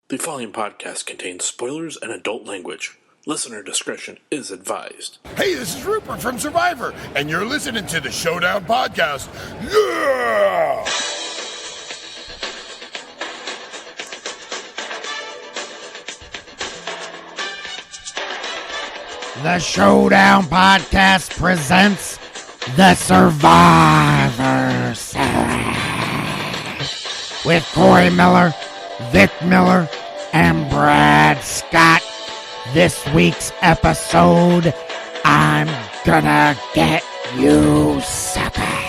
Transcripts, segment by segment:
The following podcast contains spoilers and adult language. Listener discretion is advised. Hey, this is Rupert from Survivor, and you're listening to the Showdown Podcast. Yeah! The Showdown Podcast presents The Survivor Series with Corey Miller, Vic Miller, and Brad Scott. This week's episode, I'm Gonna Get You Sucka.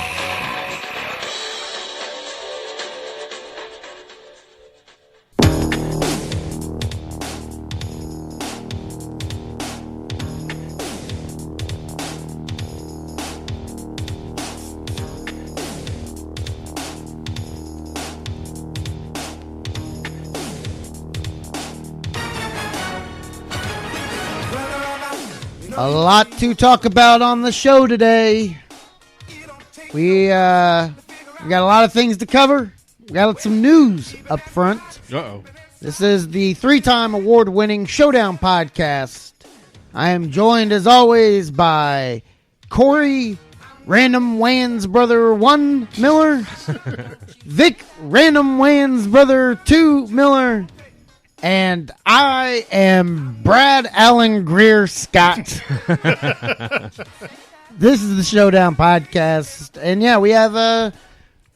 A lot to talk about on the show today. We got a lot of things to cover. We got some news up front. Uh-oh. This is the 3-time award-winning Showdown Podcast. I am joined, as always, by Corey, Random Wayans Brother 1 Miller, Vic, Random Wayans Brother 2 Miller, and I am Brad Allen Greer Scott. This is the Showdown Podcast. And yeah, we have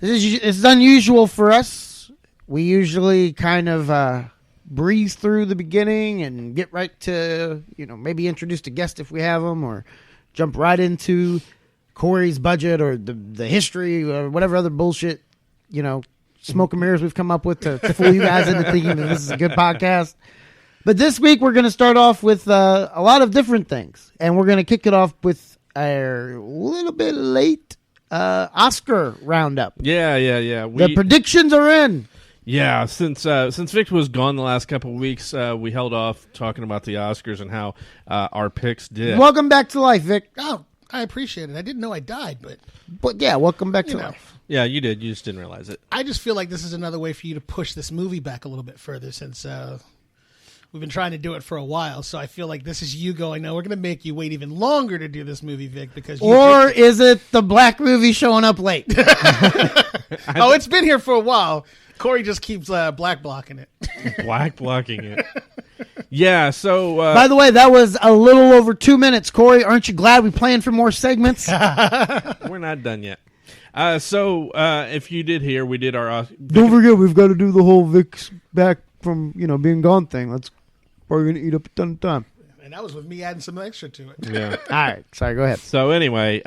it's unusual for us. We usually kind of breeze through the beginning and get right to, maybe introduce a guest if we have them, or jump right into Corey's budget or the history or whatever other bullshit, smoke and mirrors we've come up with to fool you guys into thinking that this is a good podcast. But this week we're going to start off with a lot of different things. And we're going to kick it off with a little bit late Oscar roundup. Yeah. The predictions are in. Yeah, since Vic was gone the last couple of weeks, we held off talking about the Oscars and how our picks did. Welcome back to life, Vic. Oh, I appreciate it. I didn't know I died, But yeah, welcome back to life. Yeah, you did. You just didn't realize it. I just feel like this is another way for you to push this movie back a little bit further, since we've been trying to do it for a while. So I feel like this is you going, no, we're going to make you wait even longer to do this movie, Vic, because or is it the black movie showing up late? Oh, it's been here for a while. Corey just keeps black blocking it. Black blocking it. Yeah, so... By the way, that was a little over 2 minutes. Corey, aren't you glad we planned for more segments? We're not done yet. So if you did hear, we did our... Don't forget, we've got to do the whole Vic's back from, being gone thing. That's probably going to eat up a ton of time. And that was with me adding some extra to it. Yeah. All right. Sorry, go ahead. So anyway,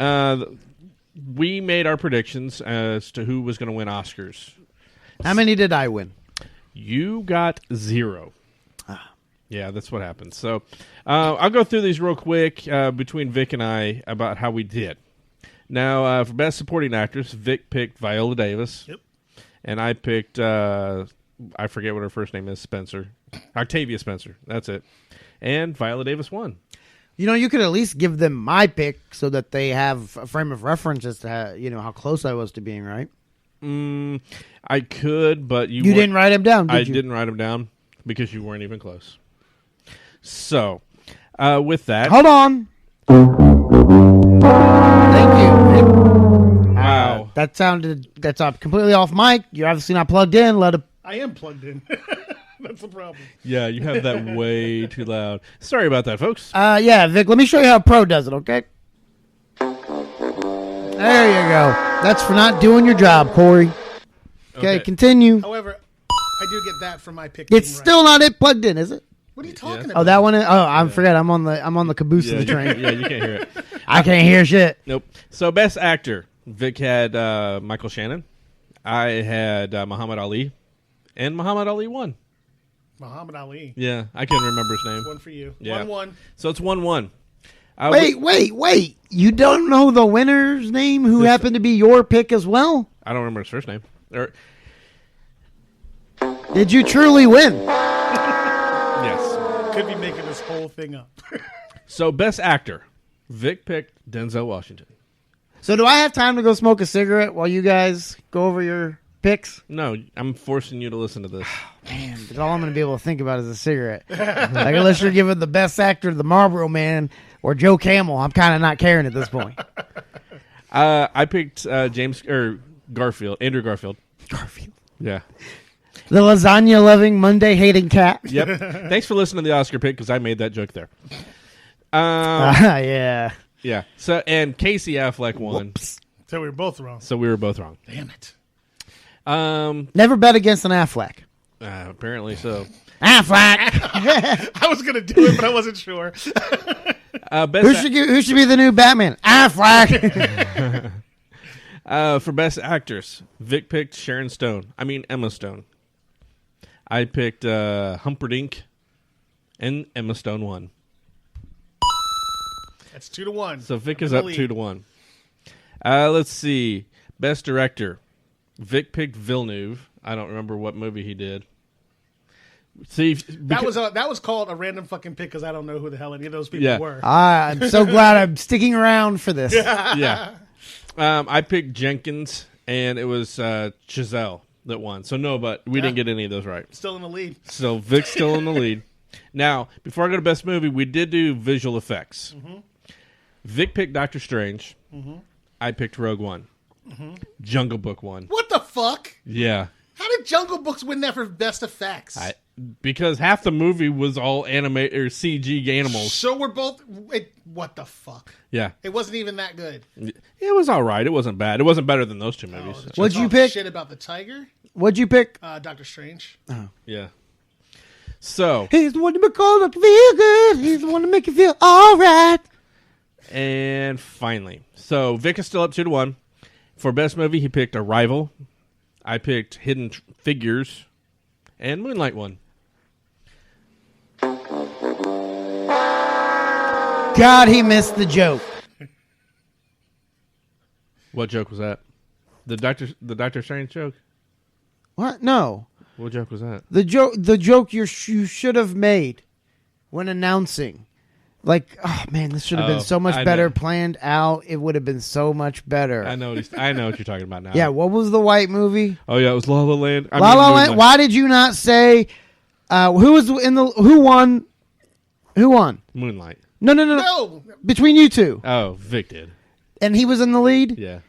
we made our predictions as to who was going to win Oscars. How many did I win? You got 0. Yeah, that's what happened. So I'll go through these real quick between Vic and I about how we did. Now, for Best Supporting Actress, Vic picked Viola Davis. Yep. And I picked, I forget what her first name is, Spencer. Octavia Spencer. That's it. And Viola Davis won. You could at least give them my pick so that they have a frame of reference as to how close I was to being right. I could, but you didn't write him down, did you? I didn't write him down because you weren't even close. So, with that... Hold on. Thank you, Vic. Wow. That's completely off mic. You're obviously not plugged in. I am plugged in. That's the problem. Yeah, you have that way too loud. Sorry about that, folks. Yeah, Vic, let me show you how a pro does it, okay? There you go. That's for not doing your job, Corey. Okay, continue. However, I do get that from my pick. It's still not plugged in, is it? What are you talking Oh, about? that one is? Oh, I forgot. I'm on the caboose of the train. Yeah, you can't hear it. I can't hear shit. Nope. So, Best Actor. Vic had Michael Shannon. I had Muhammad Ali. And Muhammad Ali won. Muhammad Ali. Yeah, I can't remember his name. One for you. Yeah. 1-1. So, it's 1-1. Wait. You don't know the winner's name who happened to be your pick as well? I don't remember his first name. Did you truly win? Yes. Could be making this whole thing up. So, Best Actor. Vic picked Denzel Washington. So do I have time to go smoke a cigarette while you guys go over your picks? No, I'm forcing you to listen to this. Man, that's all I'm going to be able to think about is a cigarette. Like, unless you're giving the best actor to the Marlboro Man or Joe Camel, I'm kind of not caring at this point. I picked Andrew Garfield. Garfield. Yeah. The lasagna-loving, Monday-hating cat. Yep. Thanks for listening to the Oscar pick because I made that joke there. Yeah. Yeah. So and Casey Affleck won. Whoops. So we were both wrong. So we were both wrong. Damn it. Never bet against an Affleck. Apparently so. Affleck. I was going to do it, but I wasn't sure. Who should be the new Batman? Affleck. For best actors, Vic picked Emma Stone. I picked Humperdinck, and Emma Stone won. That's 2-1. So Vic is up 2-1. Let's see. Best director, Vic picked Villeneuve. I don't remember what movie he did. See, that was called a random fucking pick because I don't know who the hell any of those people were. I'm so glad I'm sticking around for this. Yeah. I picked Jenkins, and it was Chazelle that won. So no, but we didn't get any of those right. Still in the lead. So Vic's still in the lead. Now, before I go to best movie, we did do visual effects. Mm-hmm. Vic picked Doctor Strange. Mm-hmm. I picked Rogue One. Mm-hmm. Jungle Book won. What the fuck? Yeah. How did Jungle Books win that for best effects? Because half the movie was all anime or CG animals. So we're both. What the fuck? Yeah. It wasn't even that good. It was all right. It wasn't bad. It wasn't better than those two movies. What'd you pick? Shit about the tiger. What'd you pick? Doctor Strange. Oh. Yeah. So. He's the one to make all look feel good. He's the one to make you feel all right. And finally. So Vic is still up 2-1. For best movie, he picked Arrival. I picked Hidden Figures. And Moonlight won. God, he missed the joke. What joke was that? The Doctor Strange joke? What? No. What joke was that? The joke you should have made when announcing. Like, oh man, this should have been so much better planned out. It would have been so much better. I know what you're talking about now. Yeah, what was the white movie? Oh yeah, it was La La Land. La La Land. Why did you not say who won? Who won? Moonlight. No. Between you two. Oh, Vic did. And he was in the lead? Yeah.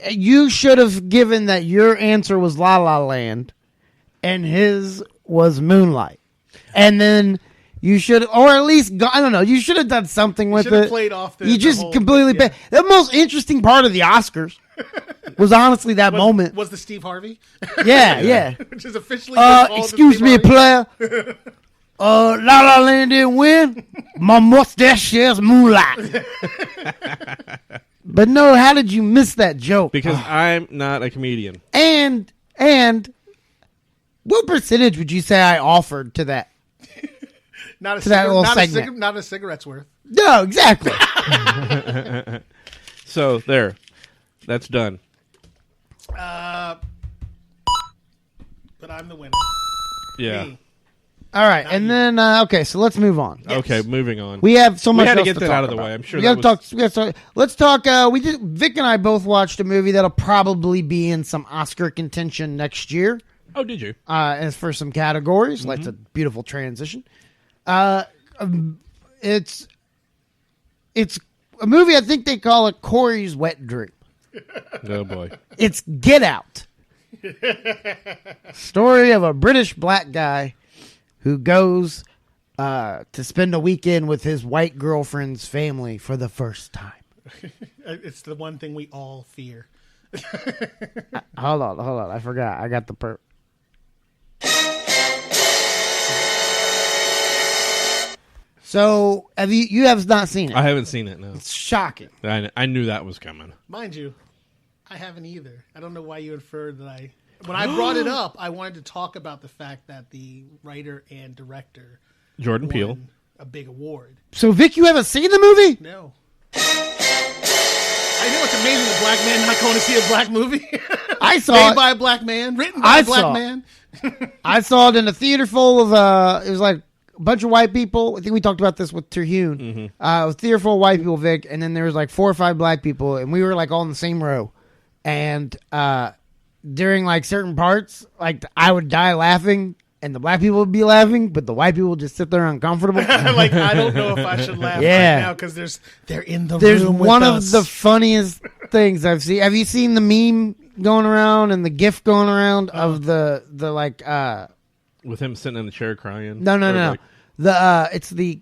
You should have given that your answer was La La Land and his was Moonlight. And then you should, or at least, I don't know, you should have done something with it. Played off you just completely, the most interesting part of the Oscars was honestly that moment. Was the Steve Harvey? Yeah. Which is officially excuse me, player. La La Land didn't win. My mustache shares Moonlight. But no, how did you miss that joke? Because I'm not a comedian. And what percentage would you say I offered to that? Not a segment. Not a cigarette's worth. No, exactly. So there, that's done. But I'm the winner. Yeah. Me. All right, and then okay, so let's move on. Yes. Okay, moving on. We have so much. We had else to get that talk out of the about. way. I'm sure. We got to talk. Let's talk. Vic and I both watched a movie that'll probably be in some Oscar contention next year. Oh, did you? As for some categories, mm-hmm. That's a beautiful transition. It's a movie. I think they call it Corey's Wet Dream. Oh boy! It's Get Out. Story of a British black guy who goes to spend a weekend with his white girlfriend's family for the first time. It's the one thing we all fear. Hold on. I forgot. I got the So, you have not seen it? I haven't seen it, no. It's shocking. I knew that was coming. Mind you, I haven't either. I don't know why you inferred that When I brought it up, I wanted to talk about the fact that the writer and director Jordan Peele won a big award. So, Vic, you haven't seen the movie? No. I know it's amazing a black man not going to see a black movie. I saw Made it by a black man, written by a black man. I saw it in a theater full of it was like a bunch of white people. I think we talked about this with Terhune. Mm-hmm. A theater full of white people, Vic, and then there was like 4 or 5 black people, and we were like all in the same row. And during like certain parts, like I would die laughing, and the black people would be laughing, but the white people would just sit there uncomfortable. Like, I don't know if I should laugh right now because they're in the There's room with one us. of the funniest things I've seen. Have you seen the meme going around and the GIF going around of the like with him sitting in the chair crying? No. Like, It's the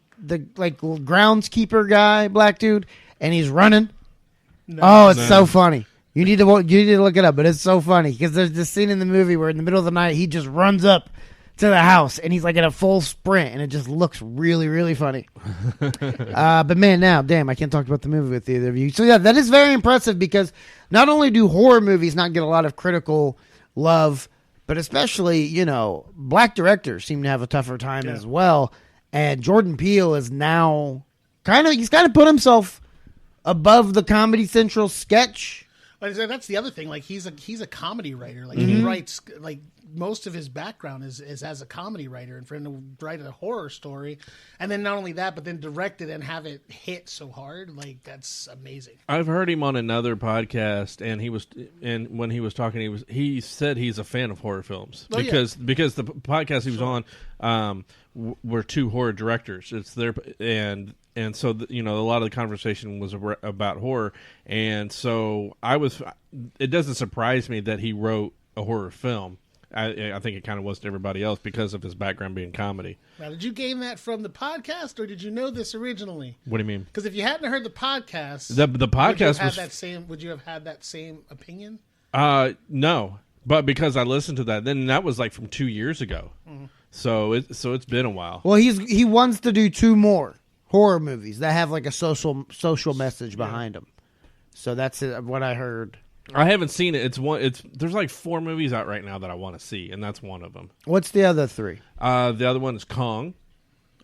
like groundskeeper guy, black dude, and he's running. No. It's so funny. You need to look it up, but it's so funny because there's this scene in the movie where in the middle of the night he just runs up to the house and he's like in a full sprint, and it just looks really, really funny. But man, now, damn, I can't talk about the movie with either of you. So yeah, that is very impressive because not only do horror movies not get a lot of critical love, but especially, black directors seem to have a tougher time as well. And Jordan Peele is now he's kind of put himself above the Comedy Central sketch. But that's the other thing. Like he's a comedy writer. Like he writes like most of his background is as a comedy writer, and for him to write a horror story, and then not only that, but then direct it and have it hit so hard, like that's amazing. I've heard him on another podcast, and when he was talking, he said he's a fan of horror films because the podcast he was on were two horror directors. It's their and so a lot of the conversation was about horror, and so it doesn't surprise me that he wrote a horror film. I think it kind of was to everybody else because of his background being comedy. Now, did you gain that from the podcast, or did you know this originally? What do you mean? Because if you hadn't heard the podcast, the podcast would you have had that same opinion? No, but because I listened to that, then that was like from 2 years ago. Mm-hmm. So it's been a while. Well, he wants to do 2 more horror movies that have like a social message behind them. So that's what I heard. I haven't seen it. There's like 4 movies out right now that I want to see, and that's one of them. What's the other 3? The other one is Kong.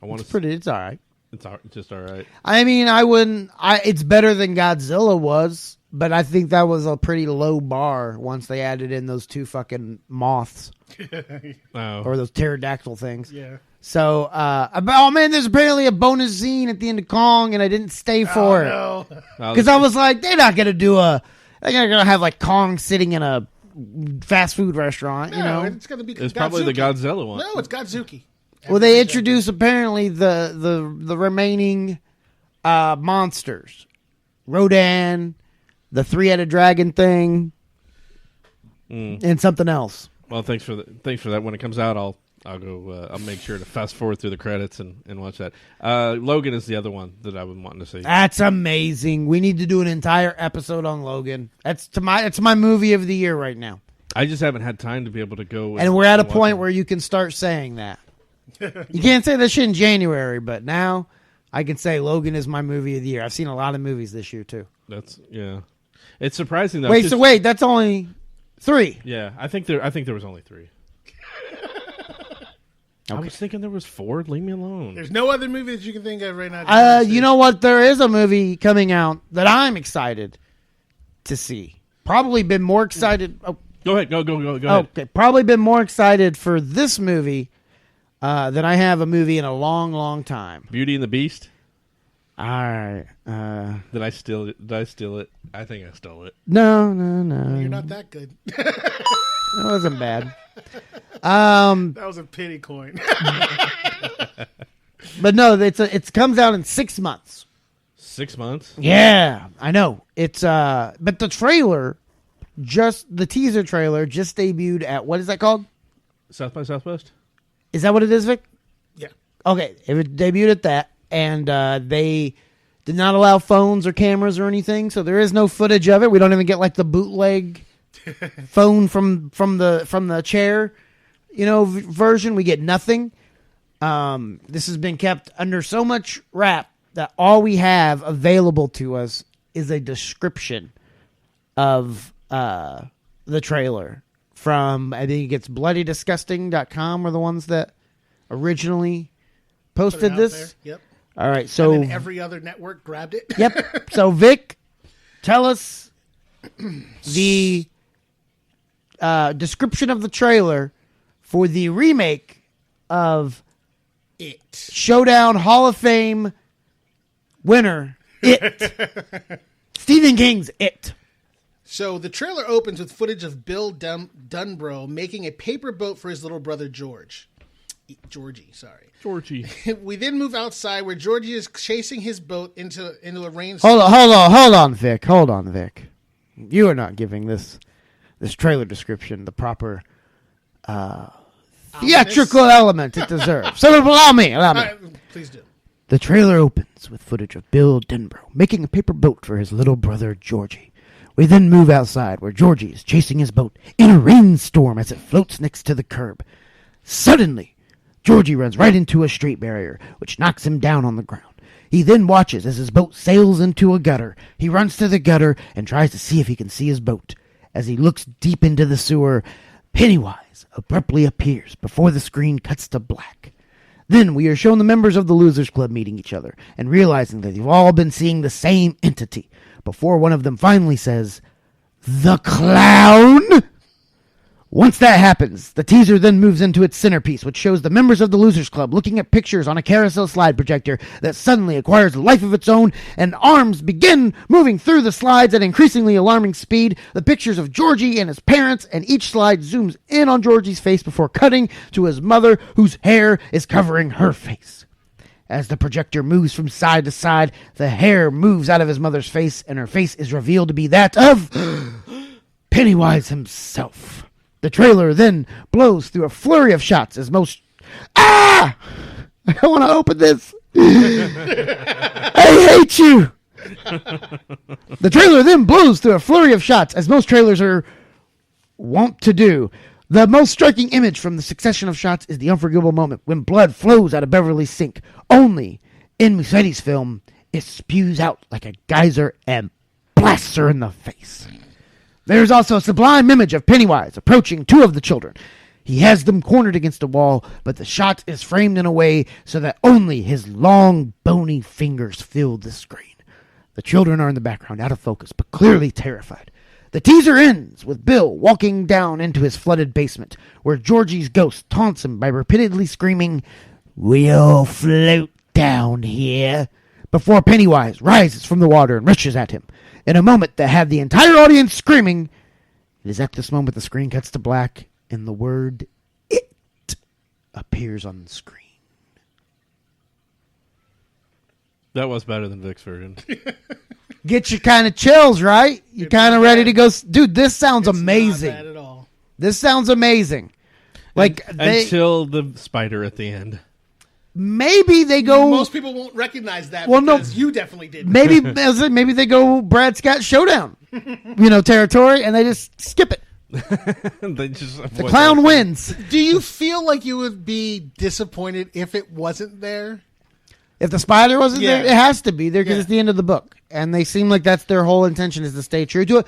It's all right. It's just all right. I mean, it's better than Godzilla was, but I think that was a pretty low bar once they added in those 2 fucking moths. Or those pterodactyl things. Yeah. So, there's apparently a bonus scene at the end of Kong, and I didn't stay for it. Because I was like, they're not going to have like Kong sitting in a fast food restaurant, It's going to be It's probably the Godzilla one. No, it's Godzuki. Well, they introduce apparently the remaining monsters. Rodan, the 3-headed dragon thing, and something else. Well, thanks for that. When it comes out, I'll go. I'll make sure to fast forward through the credits and watch that. Logan is the other one that I've been wanting to see. That's amazing. We need to do an entire episode on Logan. It's my movie of the year right now. I just haven't had time to be able to go. And we're at a point where you can start saying that. You can't say that shit in January, but now I can say Logan is my movie of the year. I've seen a lot of movies this year too. It's surprising though. Wait, that's only 3. Yeah, I think there was only 3. I was thinking there was 4. Leave me alone. There's no other movie that you can think of right now. You know what? There is a movie coming out that I'm excited to see. Probably been more excited. Oh, go ahead. Go ahead. Okay, probably been more excited for this movie than I have a movie in a long, long time. Beauty and the Beast. All right. Did I steal it? I think I stole it. No. You're not that good. It wasn't bad. That was a pity coin. But no, it comes out in 6 months. 6 months? Yeah, I know. It's but the trailer, the teaser trailer, just debuted at, what is that called? South by Southwest. Is that what it is, Vic? Yeah. Okay, it debuted at that, and they did not allow phones or cameras or anything, so there is no footage of it. We don't even get like the bootleg phone from the chair, version. We get nothing. This has been kept under so much wrap that all we have available to us is a description of the trailer from, I think it's bloodydisgusting.com are the ones that originally posted this. There. Yep. All right, so and then every other network grabbed it. Yep. So Vic, tell us the description of the trailer for the remake of It. Showdown Hall of Fame winner, It. Stephen King's It. So the trailer opens with footage of Bill Dunbro making a paper boat for his little brother Georgie. Georgie. We then move outside where Georgie is chasing his boat into a rainstorm. Hold on, Vic. You are not giving this trailer description the proper theatrical element it deserves. So allow me. Please do. The trailer opens with footage of Bill Denbrough making a paper boat for his little brother Georgie. We then move outside where Georgie is chasing his boat in a rainstorm as it floats next to the curb. Suddenly, Georgie runs right into a street barrier, which knocks him down on the ground. He then watches as his boat sails into a gutter. He runs to the gutter and tries to see if he can see his boat. As he looks deep into the sewer, Pennywise abruptly appears before the screen cuts to black. Then we are shown the members of the Losers Club meeting each other and realizing that they've all been seeing the same entity before one of them finally says, "The clown?" Once that happens, the teaser then moves into its centerpiece, which shows the members of the Losers Club looking at pictures on a carousel slide projector that suddenly acquires a life of its own, and arms begin moving through the slides at increasingly alarming speed. The pictures of Georgie and his parents, and each slide zooms in on Georgie's face before cutting to his mother, whose hair is covering her face. As the projector moves from side to side, the hair moves out of his mother's face, and her face is revealed to be that of Pennywise himself. The trailer then blows through a flurry of shots as most... I don't want to open this. I hate you. The trailer then blows through a flurry of shots as most trailers are wont to do. The most striking image from the succession of shots is the unforgivable moment when blood flows out of Beverly's sink. Only in Mussetti's film, it spews out like a geyser and blasts her in the face. There is also a sublime image of Pennywise approaching two of the children. He has them cornered against a wall, but the shot is framed in a way so that only his long, bony fingers fill the screen. The children are in the background, out of focus, but clearly terrified. The teaser ends with Bill walking down into his flooded basement, where Georgie's ghost taunts him by repeatedly screaming, "We'll float down here," before Pennywise rises from the water and rushes at him. In a moment that had the entire audience screaming, it is at this moment the screen cuts to black and the word "it" appears on the screen. That was better than Vic's version. Get you kind of chills, right? You're kind of ready to go. Dude, this sounds amazing. Not bad at all. This sounds amazing. Until the spider at the end. Maybe they go... Most people won't recognize that you definitely did. Maybe they go Brad Scott Showdown, territory, and they just skip it. The clown wins. Do you feel like you would be disappointed if it wasn't there? If the spider wasn't there, it has to be there because it's the end of the book. And they seem like that's their whole intention, is to stay true to it.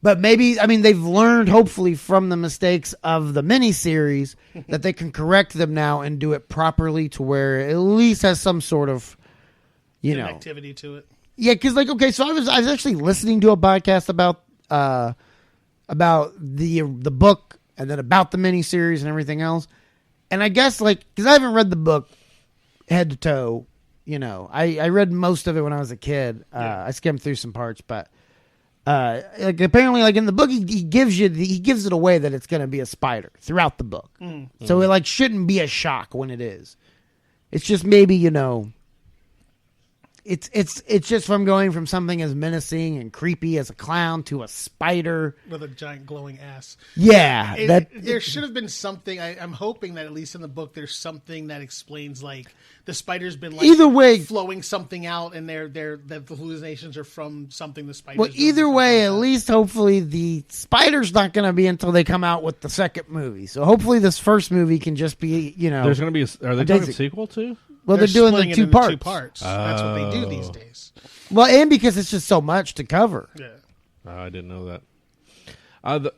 But maybe, they've learned, hopefully, from the mistakes of the miniseries that they can correct them now and do it properly to where it at least has some sort of, activity to it. Yeah, because, so I was actually listening to a podcast about the book and then about the miniseries and everything else. And I guess, because I haven't read the book head to toe, I read most of it when I was a kid. I skimmed through some parts, but... apparently, in the book, he gives it away that it's going to be a spider throughout the book. So it shouldn't be a shock when it is. It's just maybe it's just from going from something as menacing and creepy as a clown to a spider with a giant glowing ass. Yeah, there should have been something. I'm hoping that at least in the book, there's something that explains the spider's been either way flowing something out, and the hallucinations are from something the spider. Well, either way, at least hopefully the spider's not going to be until they come out with the second movie. So hopefully this first movie can just be There's going to be are they doing a sequel too? Well, they're doing the two parts. That's what they do these days. Well, and because it's just so much to cover. Yeah. I didn't know that.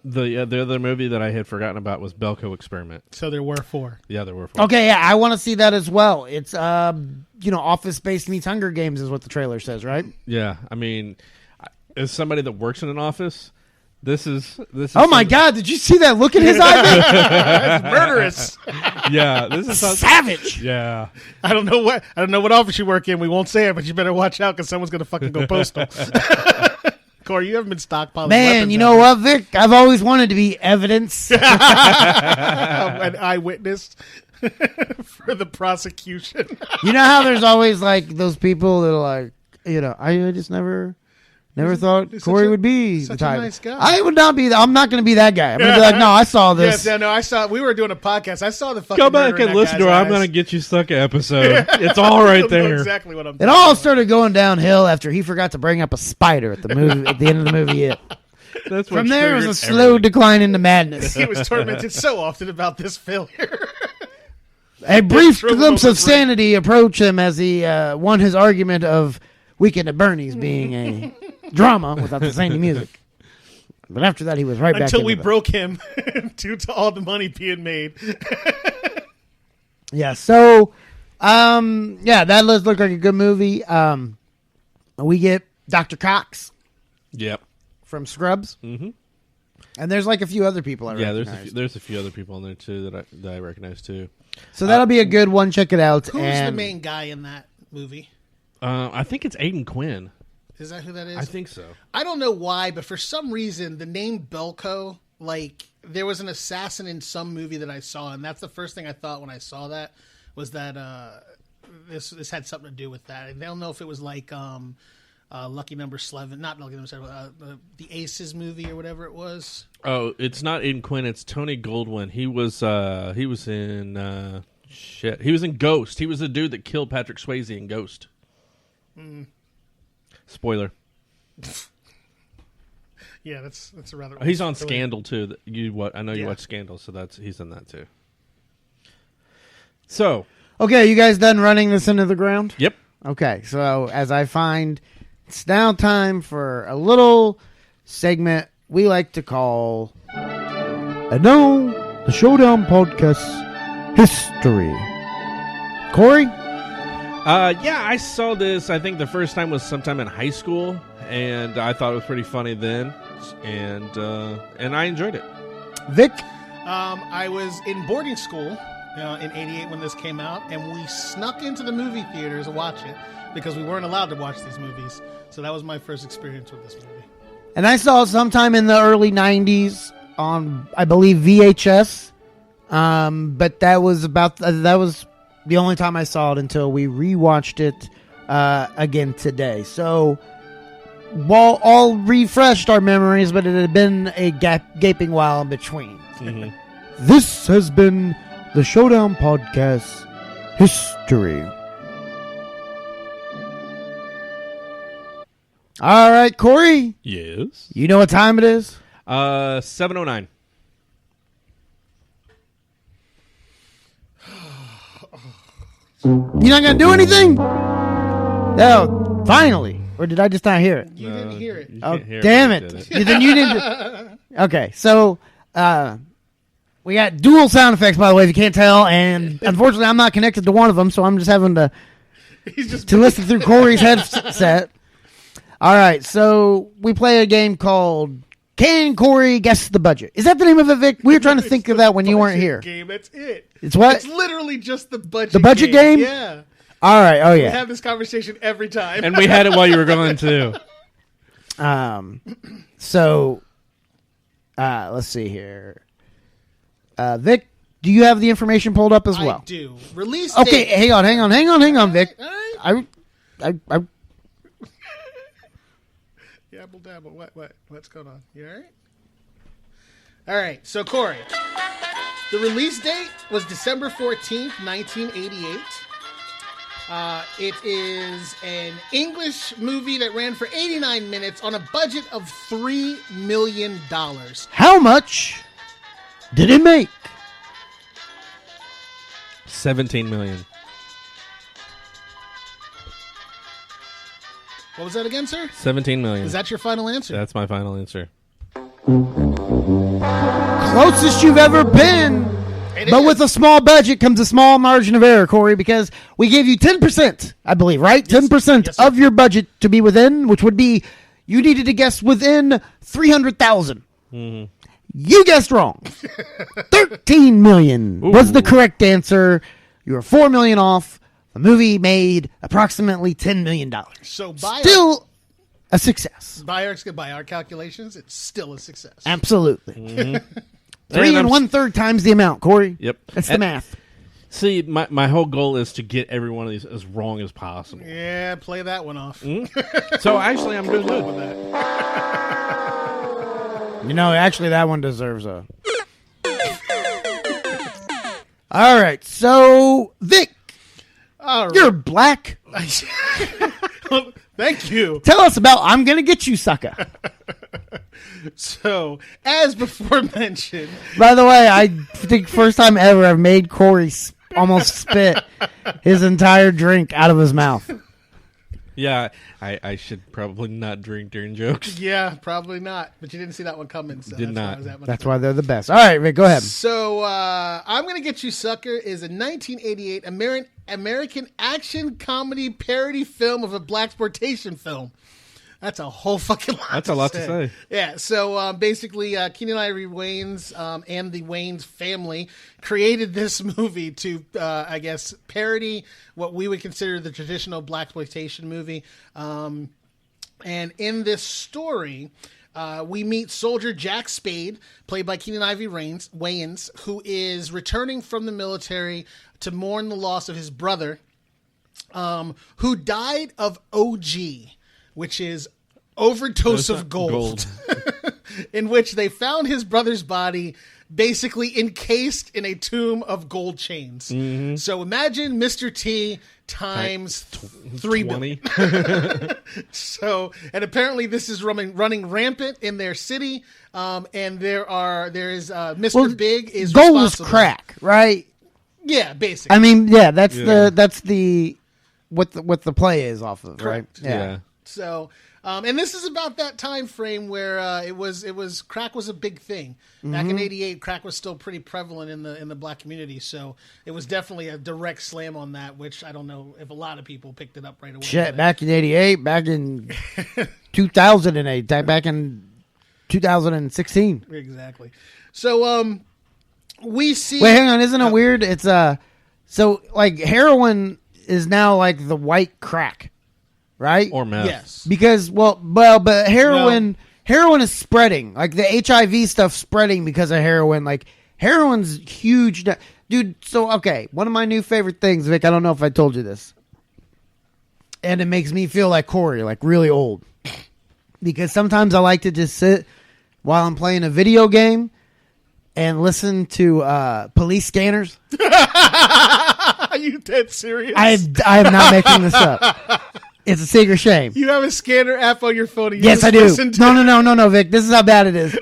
The other movie that I had forgotten about was Belko Experiment. So there were 4. Yeah, there were 4. Okay, yeah, I want to see that as well. It's Office Space meets Hunger Games is what the trailer says, right? Yeah, as somebody that works in an office, this is. Oh my God! Did you see that look in his eye? That's murderous. Yeah, this is savage. Yeah, I don't know what office you work in. We won't say it, but you better watch out because someone's gonna fucking go postal. Corey, you haven't been stockpiling Man, weapons, you know what, Vic? I've always wanted to be evidence. an eyewitness for the prosecution. You know how there's always like those people that are like, I just never thought he's Corey such a- would be the such a type. nice guy. I would not be. I'm not going to be that guy. I'm going to be like, no, I saw this. Yes, no, I saw. We were doing a podcast. I saw the fucking. Go back murder in and that listen to guy's our I'm eyes. Gonna Get You Sucka episode. It's all right I know there. exactly what I'm. It all started going downhill after he forgot to bring up a spider at the movie at the end of the movie. That's what From there, it was a triggered slow everything. decline into madness. He was tormented so often about this failure. A brief Drove him glimpse over of the brink. sanity approached him as he won his argument of Weekend at Bernie's being a drama without the zany music. But after that, he was right back Until into we the- broke him due to all the money being made. Yeah, so, that does look like a good movie. We get Dr. Cox Yep. from Scrubs. Mm-hmm. And there's like a few other people I Yeah, recognize. there's a few other people in there too that I recognize too. So that'll be a good one. Check it out. Who's and the main guy in that movie? I think it's Aiden Quinn. Is that who that is? I think so. I don't know why, but for some reason, the name Belko, like, there was an assassin in some movie that I saw, and that's the first thing I thought when I saw that, was that this had something to do with that. And I don't know if it was like Lucky Number 11, not Lucky Number 7, the Aces movie or whatever it was. Oh, it's not Aiden Quinn. It's Tony Goldwyn. He was in He was in Ghost. He was the dude that killed Patrick Swayze in Ghost. Spoiler. Yeah, that's a rather. He's on Scandal too. I know you Yeah. watch Scandal, so he's in that too. So, Okay, you guys done running this into the ground? yep. Okay, so as I find, it's now time for a little segment we like to call, and now the Showdown Podcast History. Corey? Yeah, I saw this. I think the first time was sometime in high school, and I thought it was pretty funny then, and I enjoyed it. Vic? I was in boarding school in '88 when this came out, and we snuck into the movie theaters to watch it because we weren't allowed to watch these movies. So that was my first experience with this movie. And I saw it sometime in the early 90s on, I believe, VHS. But that was the only time I saw it until we rewatched it again today. So, while all refreshed our memories, but it had been a gaping while in between. Mm-hmm. This has been the Showdown Podcast History. All right, Corey, Yes. you know what time it is? 7:09. You're not going to do anything? No, finally. Or did I just not hear it? You didn't hear it. Oh, Can't hear damn if it. I did Then you didn't. Okay, so we got dual sound effects, by the way, if you can't tell. And unfortunately, I'm not connected to one of them, so I'm just having to He's just listen through Corey's headset. All right, so we play a game called Can Corey Guess the Budget? Is that the name of it, Vic? We were trying to think of that when you weren't budget here. Game. That's it. It's what? It's literally just the budget. The budget game? Yeah. All right, oh We yeah. have this conversation every time. And we had it while you were gone too. So, let's see here. Vic, do you have the information pulled up as well? I do. Release Okay, date. hang on, Vic. All right. I Yabble dabble. What's going on? You all right? All right. So, Corey, the release date was December 14th, 1988. It is an English movie that ran for 89 minutes on a budget of $3 million. how much did it make? 17 million. What was that again, sir? 17 million. Is that your final answer? That's my final answer. Closest you've ever been. It But is. with a small budget comes a small margin of error, Corey, because we gave you 10%, I believe, right? 10% Yes, sir. of your budget to be within, which would be you needed to guess within 300,000. You guessed wrong. 13 million was the correct answer. You were 4 million off. The movie made approximately $10 million. So by Still a success. By our calculations, it's still a success. Absolutely. Mm-hmm. 3 and 1/3 times the amount, Corey. Yep. That's the math. See, my whole goal is to get every one of these as wrong as possible. Yeah, play that one off. So actually, I'm doing With good. that. Actually, that one deserves a. All right, so Vic, All right. you're black. Thank you. Tell us about "I'm Gonna Get You Sucka." So, as before mentioned, By the way, I think first time ever I've made Corey almost spit his entire drink out of his mouth. Yeah, I should probably not drink during jokes. yeah, probably not. But you didn't see that one coming. So Did that's why not. I was that much That's why they're the best. All right, Vic, go ahead. So, I'm Gonna Get You Sucker is a 1988 American action comedy parody film of a blaxploitation film. That's a whole fucking lot. That's a lot to say. Yeah. So basically, Kennan Ivory Wayans and the Wayans family created this movie to, I guess, parody what we would consider the traditional blaxploitation movie. And in this story, we meet soldier Jack Spade, played by Kennan Ivory Wayans, who is returning from the military to mourn the loss of his brother, who died of OG, which is overdose of gold. In which they found his brother's body basically encased in a tomb of gold chains. Mm-hmm. So imagine Mr. T times 3 billion. 20. So, and apparently this is running rampant in their city. And there is Mr. Big is Gold is responsible. crack, right? Yeah, basically. I mean, yeah, that's Yeah. what the play is off of, Correct. right? Yeah. So, and this is about that time frame where it was crack was a big thing back in '88. Crack was still pretty prevalent in the black community, so it was definitely a direct slam on that. Which I don't know if a lot of people picked it up right away. Shit, back in '88, back in 2008, back in 2016. Exactly. So, we see. Wait, hang on, isn't it weird? It's so like heroin is now like the white crack, right? Or meth. Yes. Because but heroin is spreading. Like the HIV stuff spreading because of heroin. Like heroin's huge, dude. So okay, one of my new favorite things, Vic. I don't know if I told you this, and it makes me feel like Corey, like really old, because sometimes I like to just sit while I'm playing a video game and listen to police scanners. Are you dead serious? I am not making this up. It's a secret shame. You have a scanner app on your phone. And you Yes, just I do. listen to No, Vic. This is how bad it is.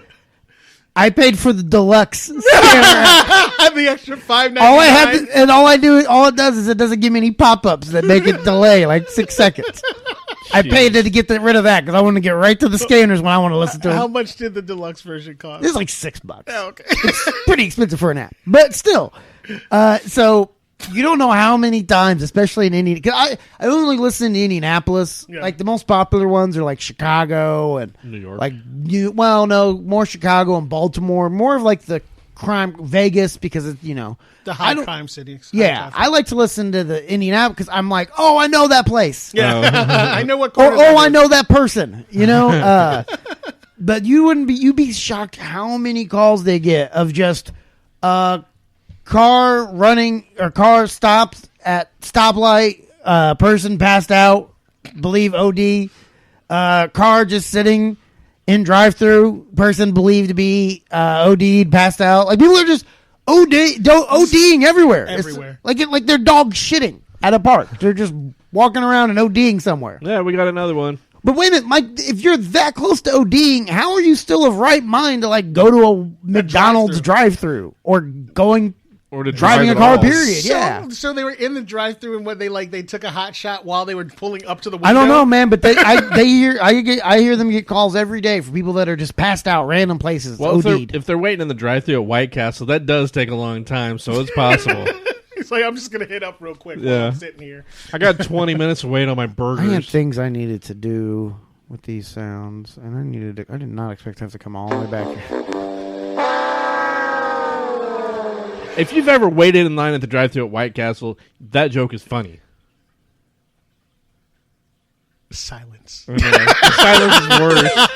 I paid for the deluxe scanner app. the extra $5.99. All I have to, and all it does is it doesn't give me any pop-ups that make it delay like 6 seconds. I paid to get rid of that because I want to get right to the scanners when I want to listen to them. How much did the deluxe version cost? It's like $6. Oh, okay. It's pretty expensive for an app, but still. So you don't know how many times, especially in Indianapolis. I only listen to Indianapolis. Yeah. Like the most popular ones are like Chicago and New York. Like more Chicago and Baltimore. More of like the crime Vegas because it's the I high don't- crime city. Yeah, I like to listen to the Indianapolis because I'm like, oh, I know that place. Yeah, I know what. Or corner that I is. know that person. But you'd be shocked how many calls they get of just car running or car stops at stoplight, person passed out, believe OD, car just sitting in drive-through, person believed to be OD'd, passed out. Like people are just ODing everywhere. Everywhere. It's like they're dog shitting at a park. They're just walking around and ODing somewhere. Yeah, we got another one. But wait a minute, Mike, if you're that close to ODing, how are you still of right mind to like go to a McDonald's drive-through or going Or to driving drive a at car, all. period? Yeah. So they were in the drive-through and what they took a hot shot while they were pulling up to the window. I don't know, man, but I hear them get calls every day for people that are just passed out random places. Well, OD'd. if they're waiting in the drive-thru at White Castle, that does take a long time, so it's possible. It's like I'm just gonna hit up real quick while Yeah. I'm sitting here. I got 20 minutes to wait on my I had burgers. things I needed to do with these sounds, and I did not expect to have to come all the way back here. If you've ever waited in line at the drive-thru at White Castle, that joke is funny. Silence. Silence is worse.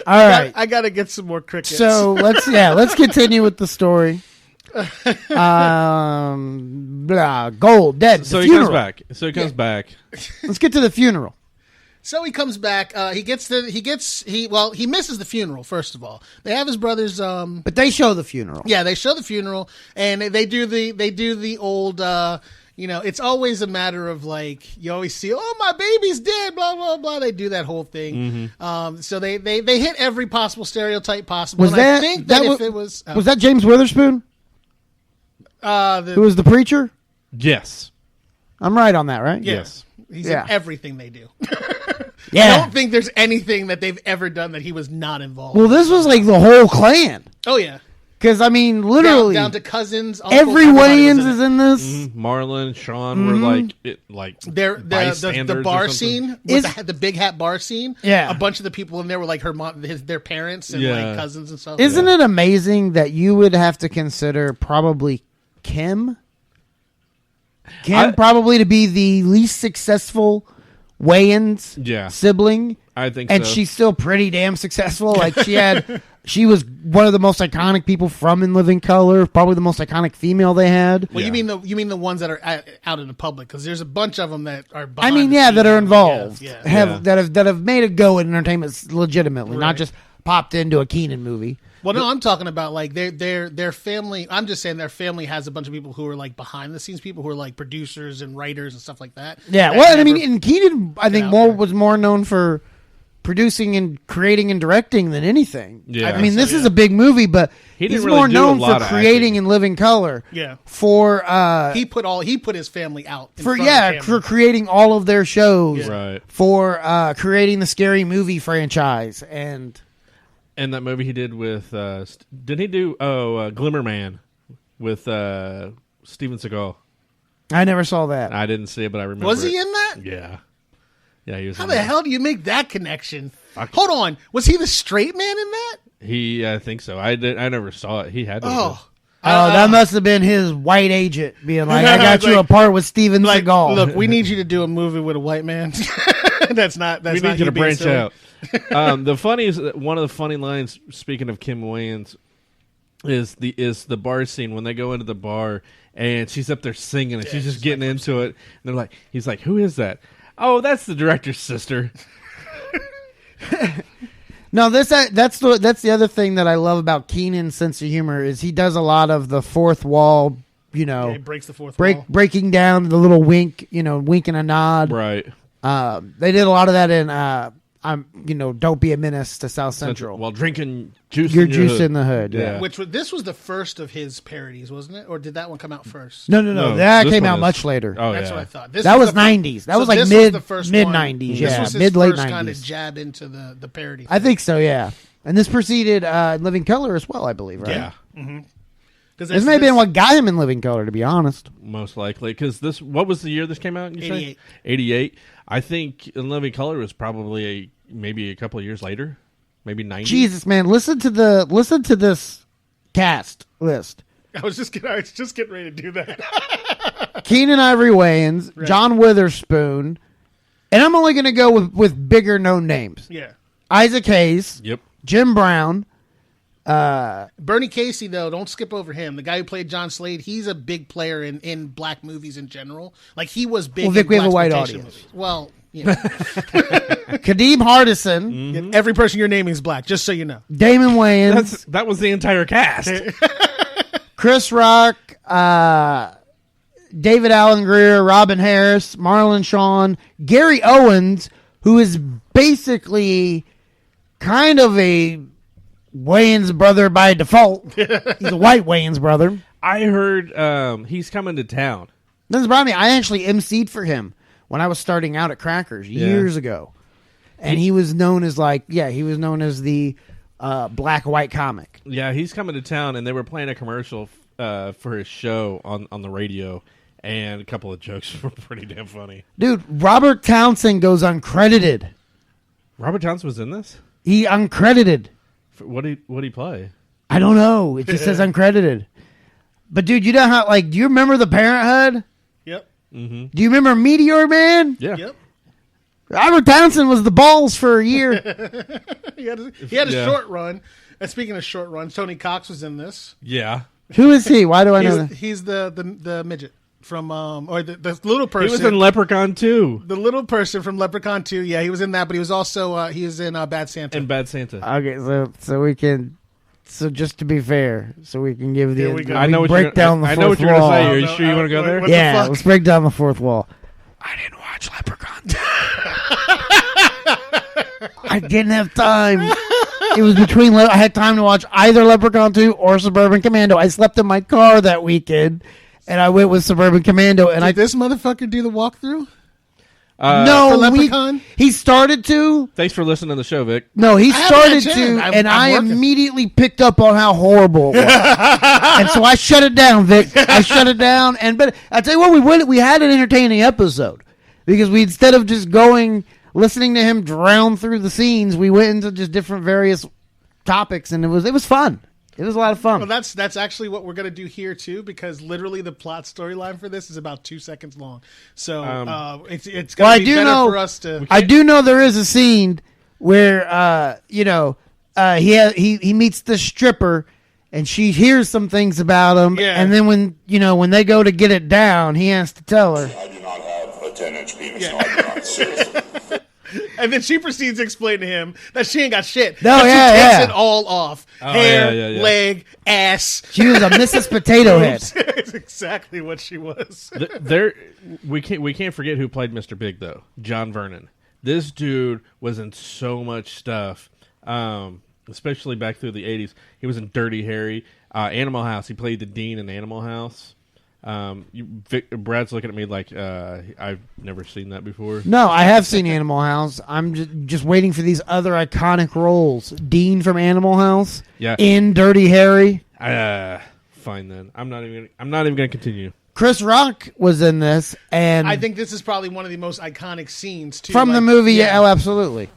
All right. I gotta get some more crickets. So let's continue with the story. Gold, dead. So the he funeral. comes back. Let's get to the funeral. So he comes back. He misses the funeral. First of all, they have his brother's. But they show the funeral. Yeah, they show the funeral, and they do the old. It's always a matter of like you always see. Oh, my baby's dead. Blah blah blah. They do that whole thing. So they hit every possible stereotype possible. Was and that? I think that that was, if it was was that James Witherspoon? Who was the preacher? Yes. I'm right on that, right? yeah, Yes. he's Yeah. in everything they do. Yeah. I don't think there's anything that they've ever done that he was not involved. Well, this was like the whole clan. Oh yeah, Because I mean, literally, down to cousins. Uncles, every everybody was Wayans is in this. Marlon, Sean were They're bystanders the or bar something. scene with the big hat bar scene. Yeah. A bunch of the people in there were like her mom, their parents and Yeah. like cousins and stuff. Isn't it amazing that you would have to consider probably Kim probably to be the least successful Wayans sibling? I think and so. she's still pretty damn successful. Like she was one of the most iconic people from In Living Color, probably the most iconic female they had. Well, Yeah. you mean the ones that are out in the public? Because there's a bunch of them that are. I Behind mean, the yeah, that scenes. are involved, Yeah. that have made a go in entertainment legitimately, not Right. just popped into a Keenan movie. Well, no, I'm talking about like their family. I'm just saying their family has a bunch of people who are like behind the scenes people who are like producers and writers and stuff like that. Yeah, that well, and I never- mean, and Keenan, I think out more there. was more known for producing and creating and directing than anything. Yeah. I mean, this So, is a big movie, but He didn't he's really more do known a lot for of creating acting. In Living Color. Yeah. For he put his family out in for front of yeah, camera. for creating all of their shows. Right. For creating the Scary Movie franchise and And that movie he did with did he do Glimmer Man with Steven Seagal? I never saw that. I didn't see it, but I remember. Was he it. in that? Yeah. Yeah, he was. How in the that. hell do you make that connection? Hold on, was he the straight man in that? I think so. I never saw it. He had to. Oh, That must have been his white agent being like, "I got you a part with Steven Seagal." Look, we need you to do a movie with a white man. That's not. we need you to branch out. The funniest, one of the funny lines. Speaking of Kim Wayans, is the bar scene when they go into the bar and she's up there singing and she's just getting into it. And he's like, "Who is that?" "Oh, that's the director's sister." No, that's the other thing that I love about Keenan's sense of humor is he does a lot of the fourth wall, He breaks the fourth wall. breaking down the little wink, wink and a nod. Right. They did a lot of that in Don't Be a Menace to South Central. While drinking juice. Your in juice hood. in the hood. Yeah. This was the first of his parodies, wasn't it? Or did that one come out first? No. No, That this came one out is- much later. Oh, That's yeah. what I thought. That was the fir- 90s. That so was like this mid the first mid one. 90s. This Yeah, was his mid late first 90s. kind of jab into the parody. I think so. Yeah. And this preceded Living Color as well, I believe. Right? Yeah. This may have been what got him in Living Color, to be honest. Most likely. Because what was the year this came out? You say? 88. 88. I think In Living Color was probably maybe a couple of years later. Maybe 90. Jesus, man, listen to this cast list. I was just getting ready to do that. Kennan Ivory Wayans, John Witherspoon, and I'm only going to go with bigger known names. Yeah. Isaac Hayes, Yep. Jim Brown. Bernie Casey, though, don't skip over him. The guy who played John Slade, he's a big player in black movies in general. Like, he was big Well, Vic, in we have a white blaxploitation audience. movies. Well, Kadeem Hardison, every person you're naming is black, just so you know. Damon Wayans, That was the entire cast. Chris Rock, David Allen Greer, Robin Harris, Marlon Shawn, Gary Owens, who is basically kind of a Wayans brother by default. He's a white Wayans brother. I heard he's coming to town. Doesn't bother me. I actually emceed for him when I was starting out at Crackers years ago. And he was known as the black-white comic. Yeah, he's coming to town, and they were playing a commercial for his show on the radio, and a couple of jokes were pretty damn funny. Dude, Robert Townsend goes uncredited. Robert Townsend was in this? He uncredited. What did he play? I don't know. It just says uncredited. But dude, you know how do you remember the Parenthood? Yep. Do you remember Meteor Man? Yeah. Yep. Robert Townsend was the balls for a year. He had a short run. And speaking of short runs, Tony Cox was in this. Yeah. Who is he? Why do I know that? He's the midget from or the little person. He was in Leprechaun 2. The little person from Leprechaun 2. Yeah, he was in that, but he was also he was in Bad Santa. And Bad Santa. Okay, so we can. So just to be fair, so we can give Here we go. I know what break down the fourth I know what you're going to wall. say. Are you sure you want to go there? What the Yeah, fuck? let's break down the fourth wall. I didn't watch Leprechaun. I didn't have time. It was between. I had time to watch either Leprechaun 2 or Suburban Commando. I slept in my car that weekend, and I went with Suburban Commando. And Did this motherfucker do the walkthrough? no, for Leprechaun? he started to. Thanks for listening to the show, Vic. No, he haven't started had to, time. and I'm I working. immediately picked up on how horrible it was. And so I shut it down, Vic. I shut it down. But I tell you what, we had an entertaining episode because we, instead of just listening to him drown through the scenes, we went into just different various topics, and it was fun. It was a lot of fun. Well, that's actually what we're going to do here too, because literally the plot storyline for this is about 2 seconds long. So it's going to be better for us to. I do know there is a scene where he meets the stripper, and she hears some things about him, Yeah. and then when they go to get it down, he has to tell her. I do not have a 10-inch penis. Yeah. No, I do not. Seriously. And then she proceeds to explain to him that she ain't got shit. No, That yeah, she takes yeah. it all off. Oh, Hair, yeah. leg, ass. She was a Mrs. Potato Head. It's exactly what she was. We can't forget who played Mr. Big though. John Vernon. This dude was in so much stuff, especially back through the 80s. He was in Dirty Harry, Animal House. He played the dean in Animal House. Brad's looking at me like I've never seen that before. No, I have seen Animal House. I'm just waiting for these other iconic roles. Dean from Animal House. Yeah. In Dirty Harry. Fine then. I'm not even going to continue. Chris Rock was in this, and I think this is probably one of the most iconic scenes too. from the movie. Yeah, oh, absolutely.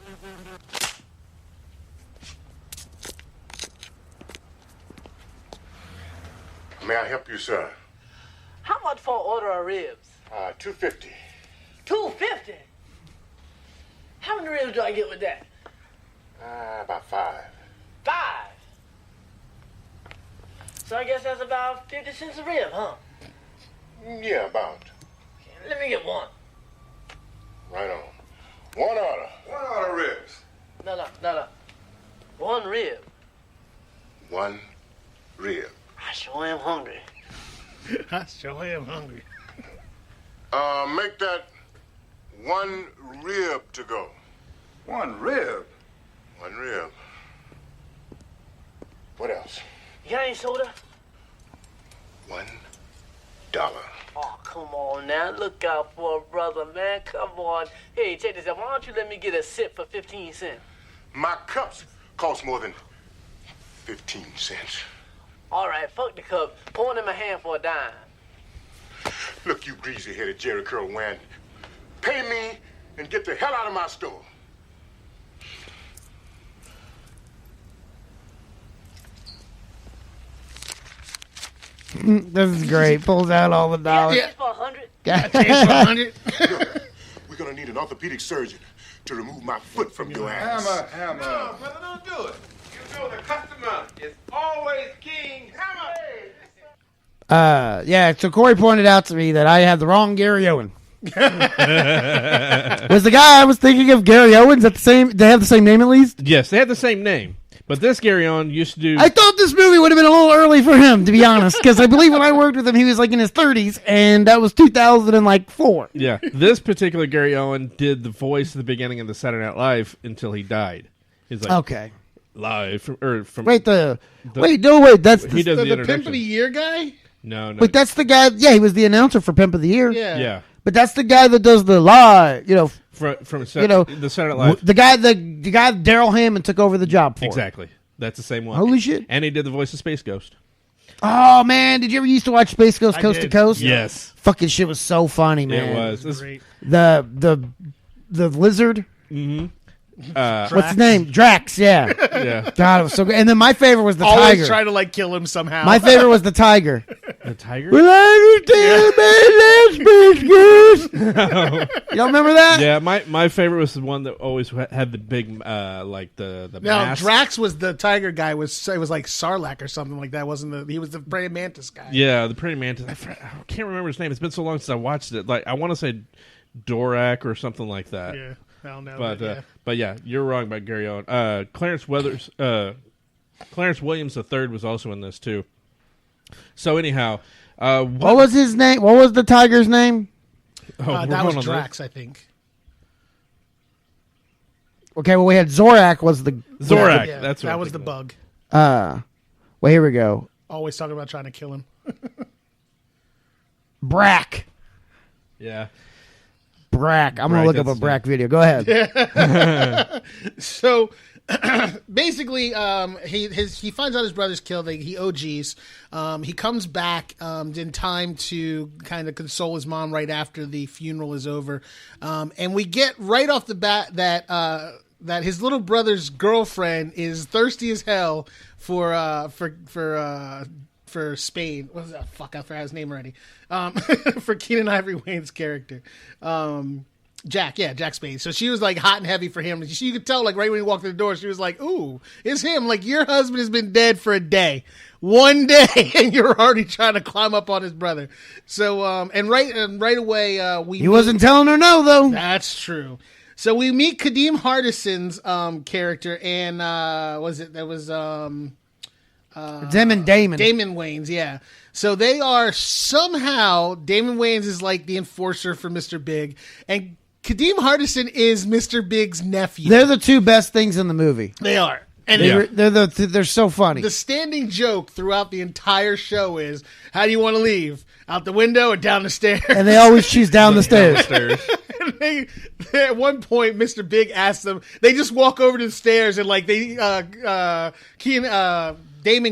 May I help you, sir? How much for an order of ribs? $2.50. $2.50. How many ribs do I get with that? About 5. 5. So I guess that's about 50 cents a rib, huh? Yeah, about. Let me get one. Right on. One order. One order ribs. No. One rib. One rib. I sure am hungry. I sure am hungry. Make that one rib to go. One rib? One rib. What else? You got any soda? $1. Oh, come on now. Look out for a brother, man. Come on. Hey, check this out. Why don't you let me get a sip for 15 cents? My cups cost more than 15 cents. All right, fuck the cup. Pour it in my hand for a dime. Look, you greasy-headed Jerry Curl Wayne. Pay me and get the hell out of my store. This is great. Pulls out all the dollars. Yeah. For 100? Change for 100. We're gonna need an orthopedic surgeon to remove my foot from your ass. Hammer. No, brother, don't do it. You know the customer is always king. Hammer. Yeah, so Corey pointed out to me that I had the wrong Gary Owen. Was the guy I was thinking of Gary Owens at the same? They have the same name at least. Yes, they had the same name, but this Gary On used to do. I thought this movie would have been a little early for him, to be honest, because I believe when I worked with him, he was like in his 30s, and that was 2004. Yeah, this particular Gary Owen did the voice at the beginning of the Saturday Night Live until he died. He's like Okay. live from Wait, that's he the does the, The Pimp of introduction. the Year guy? No. Wait, that's the guy. Yeah, he was the announcer for Pimp of the Year. Yeah, But that's the guy that does the live, from the Saturday Night Live. the guy Daryl Hammond took over the job for. Exactly, that's the same one. Holy shit. And he did the voice of Space Ghost. Oh man, did you ever used to watch Space Ghost Coast to did. Coast? Yes, Fucking shit was so funny, man. it was. This- Great. The lizard. What's his name? Drax. Yeah. Yeah, God, it was so good. And then my favorite was the Always tiger. try to like kill him somehow. My favorite was the tiger. the tiger. Well, I understand, man. That's Space Ghost. Tigers? You don't remember that? Yeah, my favorite was the one that always had the big, like the No, mask. Drax was the tiger guy. It was like Sarlacc or something like that. Wasn't he was the praying mantis guy? Yeah, the praying mantis. I can't remember his name. It's been so long since I watched it. Like I want to say Dorak or something like that. Yeah, I don't know. But yeah, you're wrong about Gary Owen. Clarence Williams III was also in this too. So anyhow, what was his name? What was the tiger's name? That was Drax, I think. Okay, well we had Zorak was the Zorak. Yeah, That's what that I'm was the thinking bug. Well, here we go. Always talking about trying to kill him. Brack. Yeah. Brack. I'm gonna look up a Brack video. Go ahead. So basically, he finds out his brother's killed. He OGs. He comes back in time to kind of console his mom right after the funeral is over, and we get right off the bat that his little brother's girlfriend is thirsty as hell for Spain. What was that? Fuck, I forgot his name already. For Kennan Ivory Wayans' character. Jack Spade. So she was like hot and heavy for him. You could tell like right when he walked in the door, she was like, "Ooh, it's him. Like your husband has been dead for a day, one day, and you're already trying to climb up on his brother." So and right away He wasn't telling her no though. That's true. So we meet Kadeem Hardison's character, and Them and Damon. Damon Wayans, yeah. So they are somehow Damon Wayans is like the enforcer for Mr. Big, and Kadeem Hardison is Mr. Big's nephew. They're the two best things in the movie. They are. And they're so funny. The standing joke throughout the entire show is, how do you want to leave? Out the window or down the stairs? And they always choose down the stairs. And they, at one point, Mr. Big asks them, they just walk over to the stairs and like Damon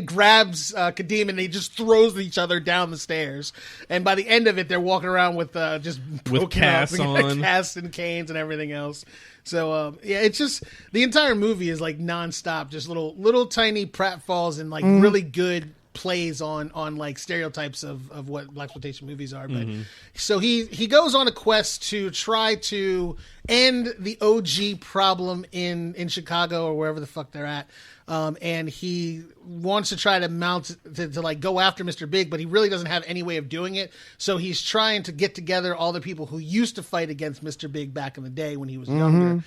grabs Kadeem and they just throws each other down the stairs. And by the end of it, they're walking around with just with casts on, casts and canes and everything else. So it's just the entire movie is like nonstop, just little tiny pratfalls and like really good plays on like stereotypes of what blaxploitation movies are. But so he goes on a quest to try to end the OG problem in Chicago or wherever the fuck they're at. And he wants to try to mount to like go after Mr. Big, but he really doesn't have any way of doing it. So he's trying to get together all the people who used to fight against Mr. Big back in the day when he was younger.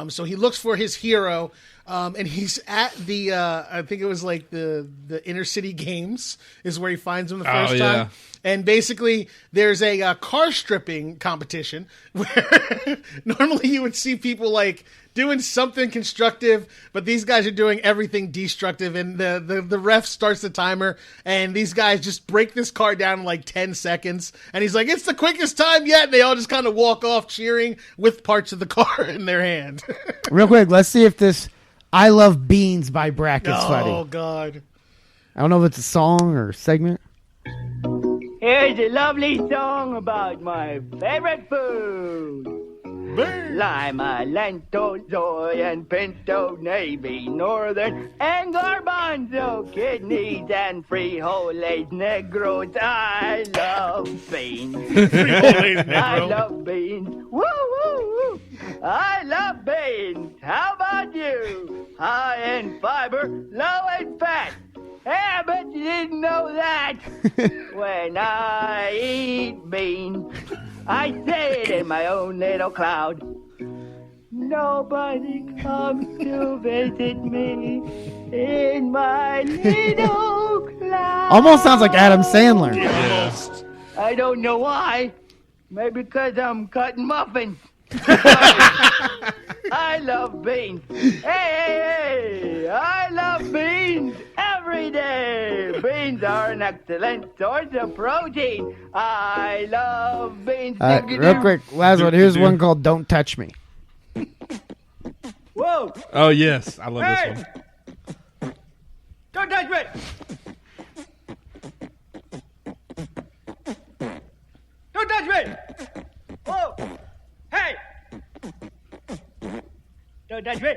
So he looks for his hero, and he's at the I think it was like the Inner City Games is where he finds him the first time. And basically, there's a car stripping competition where normally you would see people like doing something constructive, but these guys are doing everything destructive. And the ref starts the timer, and these guys just break this car down in like 10 seconds. And he's like, "It's the quickest time yet." And they all just kind of walk off cheering with parts of the car in their hand. Real quick, let's see if this "I Love Beans" by Brackett's funny. Oh, God. I don't know if it's a song or a segment. Here's a lovely song about my favorite food. Lima, Lento, Zoy, and Pinto, Navy, Northern, and Garbanzo, kidneys, and frijoles negros. I love beans. Frijoles negros. I love beans. Woo, woo, woo. I love beans. How about you? High in fiber, low in fat. Hey, I bet you didn't know that. When I eat beans, I say it in my own little cloud. Nobody comes to visit me in my little cloud. Almost sounds like Adam Sandler. Almost. I don't know why. Maybe because I'm cutting muffins. I love beans. Hey, I love beans every day. Beans are an excellent source of protein. I love beans. Real quick, last one. Here's one called "Don't Touch Me." Whoa. Oh, yes. I love this one. Don't touch me. Don't touch me. Whoa. Hey. Don't touch me.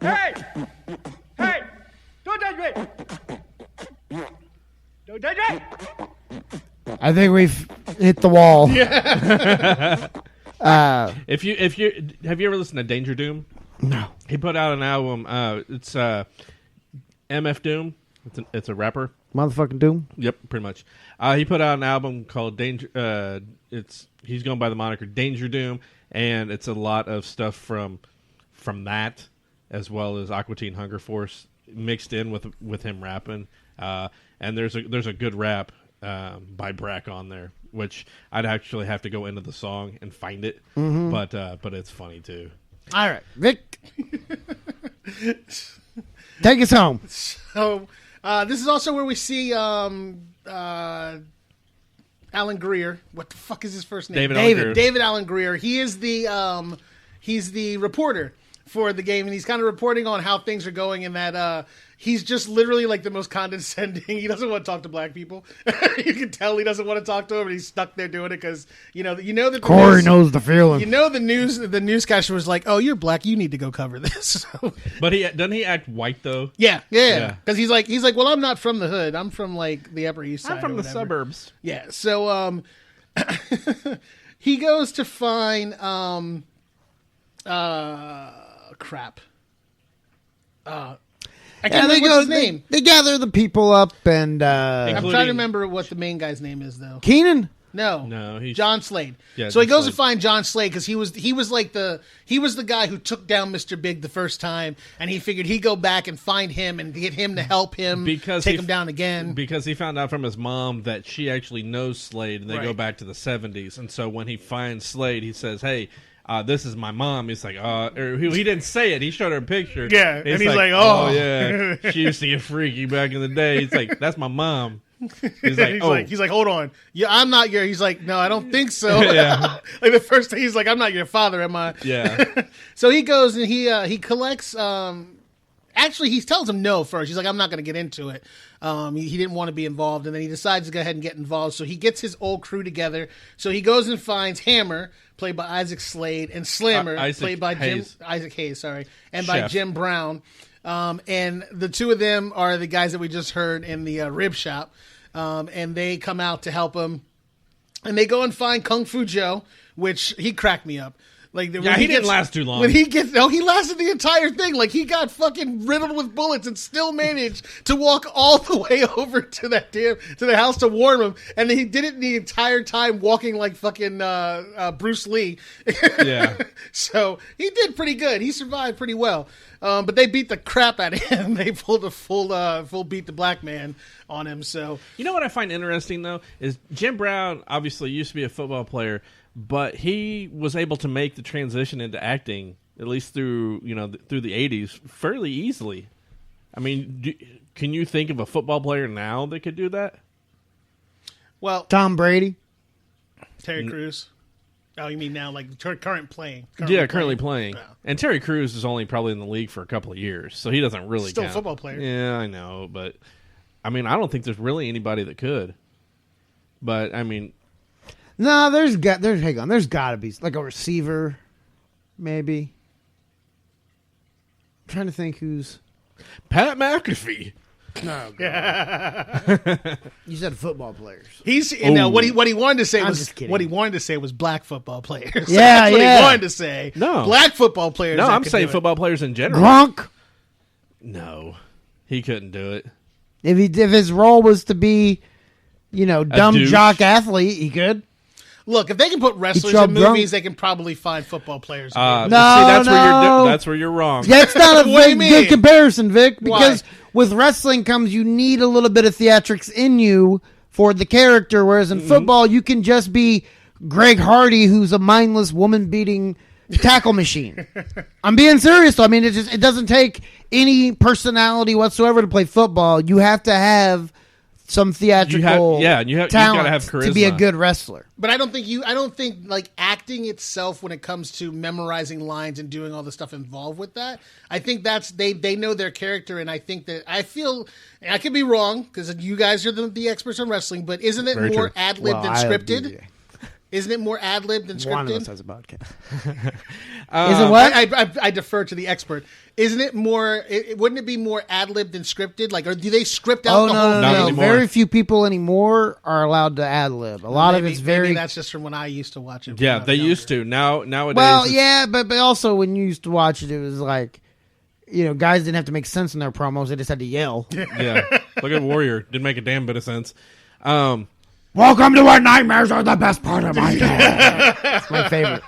Hey. Hey. Don't touch me. Don't touch me! I think we've hit the wall. If you have you ever listened to Danger Doom? No. He put out an album. It's MF Doom. It's a rapper. Motherfucking Doom? Yep, pretty much. He put out an album called Danger. He's going by the moniker Danger Doom, and it's a lot of stuff from that, as well as Aqua Teen Hunger Force mixed in with him rapping. And there's a good rap by Brack on there, which I'd actually have to go into the song and find it, but it's funny too. All right, Vic. Take us home. So this is also where we see Alan Greer. What the fuck is his first name? David Alan Greer. He is he's the reporter for the game, and he's kind of reporting on how things are going, and that he's just literally like the most condescending. He doesn't want to talk to black people. You can tell he doesn't want to talk to them, and he's stuck there doing it because you know that Corey knows the feeling. You know the newscaster was like, "Oh, you're black. You need to go cover this." So, but doesn't he act white though? Yeah. Because he's like, well, I'm not from the hood. I'm from like the Upper East Side. I'm from the suburbs. Yeah. So he goes to find crap. I can't remember what's his name. They gather the people up, and I'm trying to remember what the main guy's name is, though. Keenan? No, he's John Slade. Yeah, so he John goes Slade. to find John Slade because he was the guy who took down Mr. Big the first time, and he figured he'd go back and find him and get him to help him take him down again. Because he found out from his mom that she actually knows Slade, and they go Right. back to the 70s. And so when he finds Slade, he says, "Hey, this is my mom." He's like, or he didn't say it. He showed her a picture. Yeah, and he's like, "Oh, yeah, she used to get freaky back in the day." He's like, "That's my mom." He's like, he's like, hold on, yeah, I'm not your. He's like, no, I don't think so. Yeah. Like the first thing, he's like, I'm not your father, am I? Yeah. So he goes and he collects. Actually, he tells him no first. He's like, I'm not going to get into it. He didn't want to be involved, and then he decides to go ahead and get involved. So he gets his old crew together. So he goes and finds Hammer, played by Isaac Slade, and Slammer, played by Isaac Hayes, sorry, and by Chef. Jim Brown. And the two of them are the guys that we just heard in the rib shop. And they come out to help him. And they go and find Kung Fu Joe, which he cracked me up. Like, Yeah, he didn't last too long. When he lasted the entire thing. Like, he got fucking riddled with bullets and still managed to walk all the way over to the house to warn him. And he did it the entire time walking like fucking Bruce Lee. Yeah. So he did pretty good. He survived pretty well. But they beat the crap out of him. They pulled a full beat the black man on him. So You know what I find interesting though is Jim Brown obviously used to be a football player, but he was able to make the transition into acting at least through the 80s fairly easily. I mean, can you think of a football player now that could do that? well, Tom Brady? Terry Crews. Oh, you mean now, like current playing? Currently playing. Yeah. And Terry Crews is only probably in the league for a couple of years, so he doesn't really Still a count. football player. Yeah, I know, but I mean, I don't think there's really anybody that could. But I mean, No, there's got to be like a receiver, maybe. I'm trying to think who's. Pat McAfee. No, God. You said football players. What he wanted to say I'm was just kidding. what he wanted to say was black football players. Yeah, That's what yeah. he wanted to say. No. Black football players. No, that I'm could saying do it. football players in general. Gronk. No, he couldn't do it. If his role was to be, dumb douche. jock athlete, he could. Look, if they can put wrestlers Chubb in drunk. movies, they can probably find football players. No, that's where you're wrong. That's not a What do you good mean? comparison, Vic. Because Why? with wrestling comes you need a little bit of theatrics in you for the character, whereas in football you can just be Greg Hardy, who's a mindless woman beating tackle machine. I'm being serious though. I mean, it doesn't take any personality whatsoever to play football. You have to have some theatrical you gotta talent have to be a charisma. good wrestler. But I don't think like acting itself when it comes to memorizing lines and doing all the stuff involved with that. I think that's they know their character, and I think that I could be wrong because you guys are the experts on wrestling, but isn't it Very more true. ad libbed than scripted? Isn't it more ad-libbed than scripted? One of us has a podcast. Is it what? I defer to the expert. Isn't it more? Wouldn't it be more ad-libbed than scripted? Like, or do they script out the whole Not thing? anymore. Very few people anymore are allowed to ad-lib. A lot of it's very... Maybe that's just from when I used to watch it. Yeah, they used to. Nowadays... Well, yeah, but also when you used to watch it, it was like, guys didn't have to make sense in their promos. They just had to yell. Yeah. Look at Warrior. Didn't make a damn bit of sense. Welcome to where nightmares are the best part of my day. That's my favorite.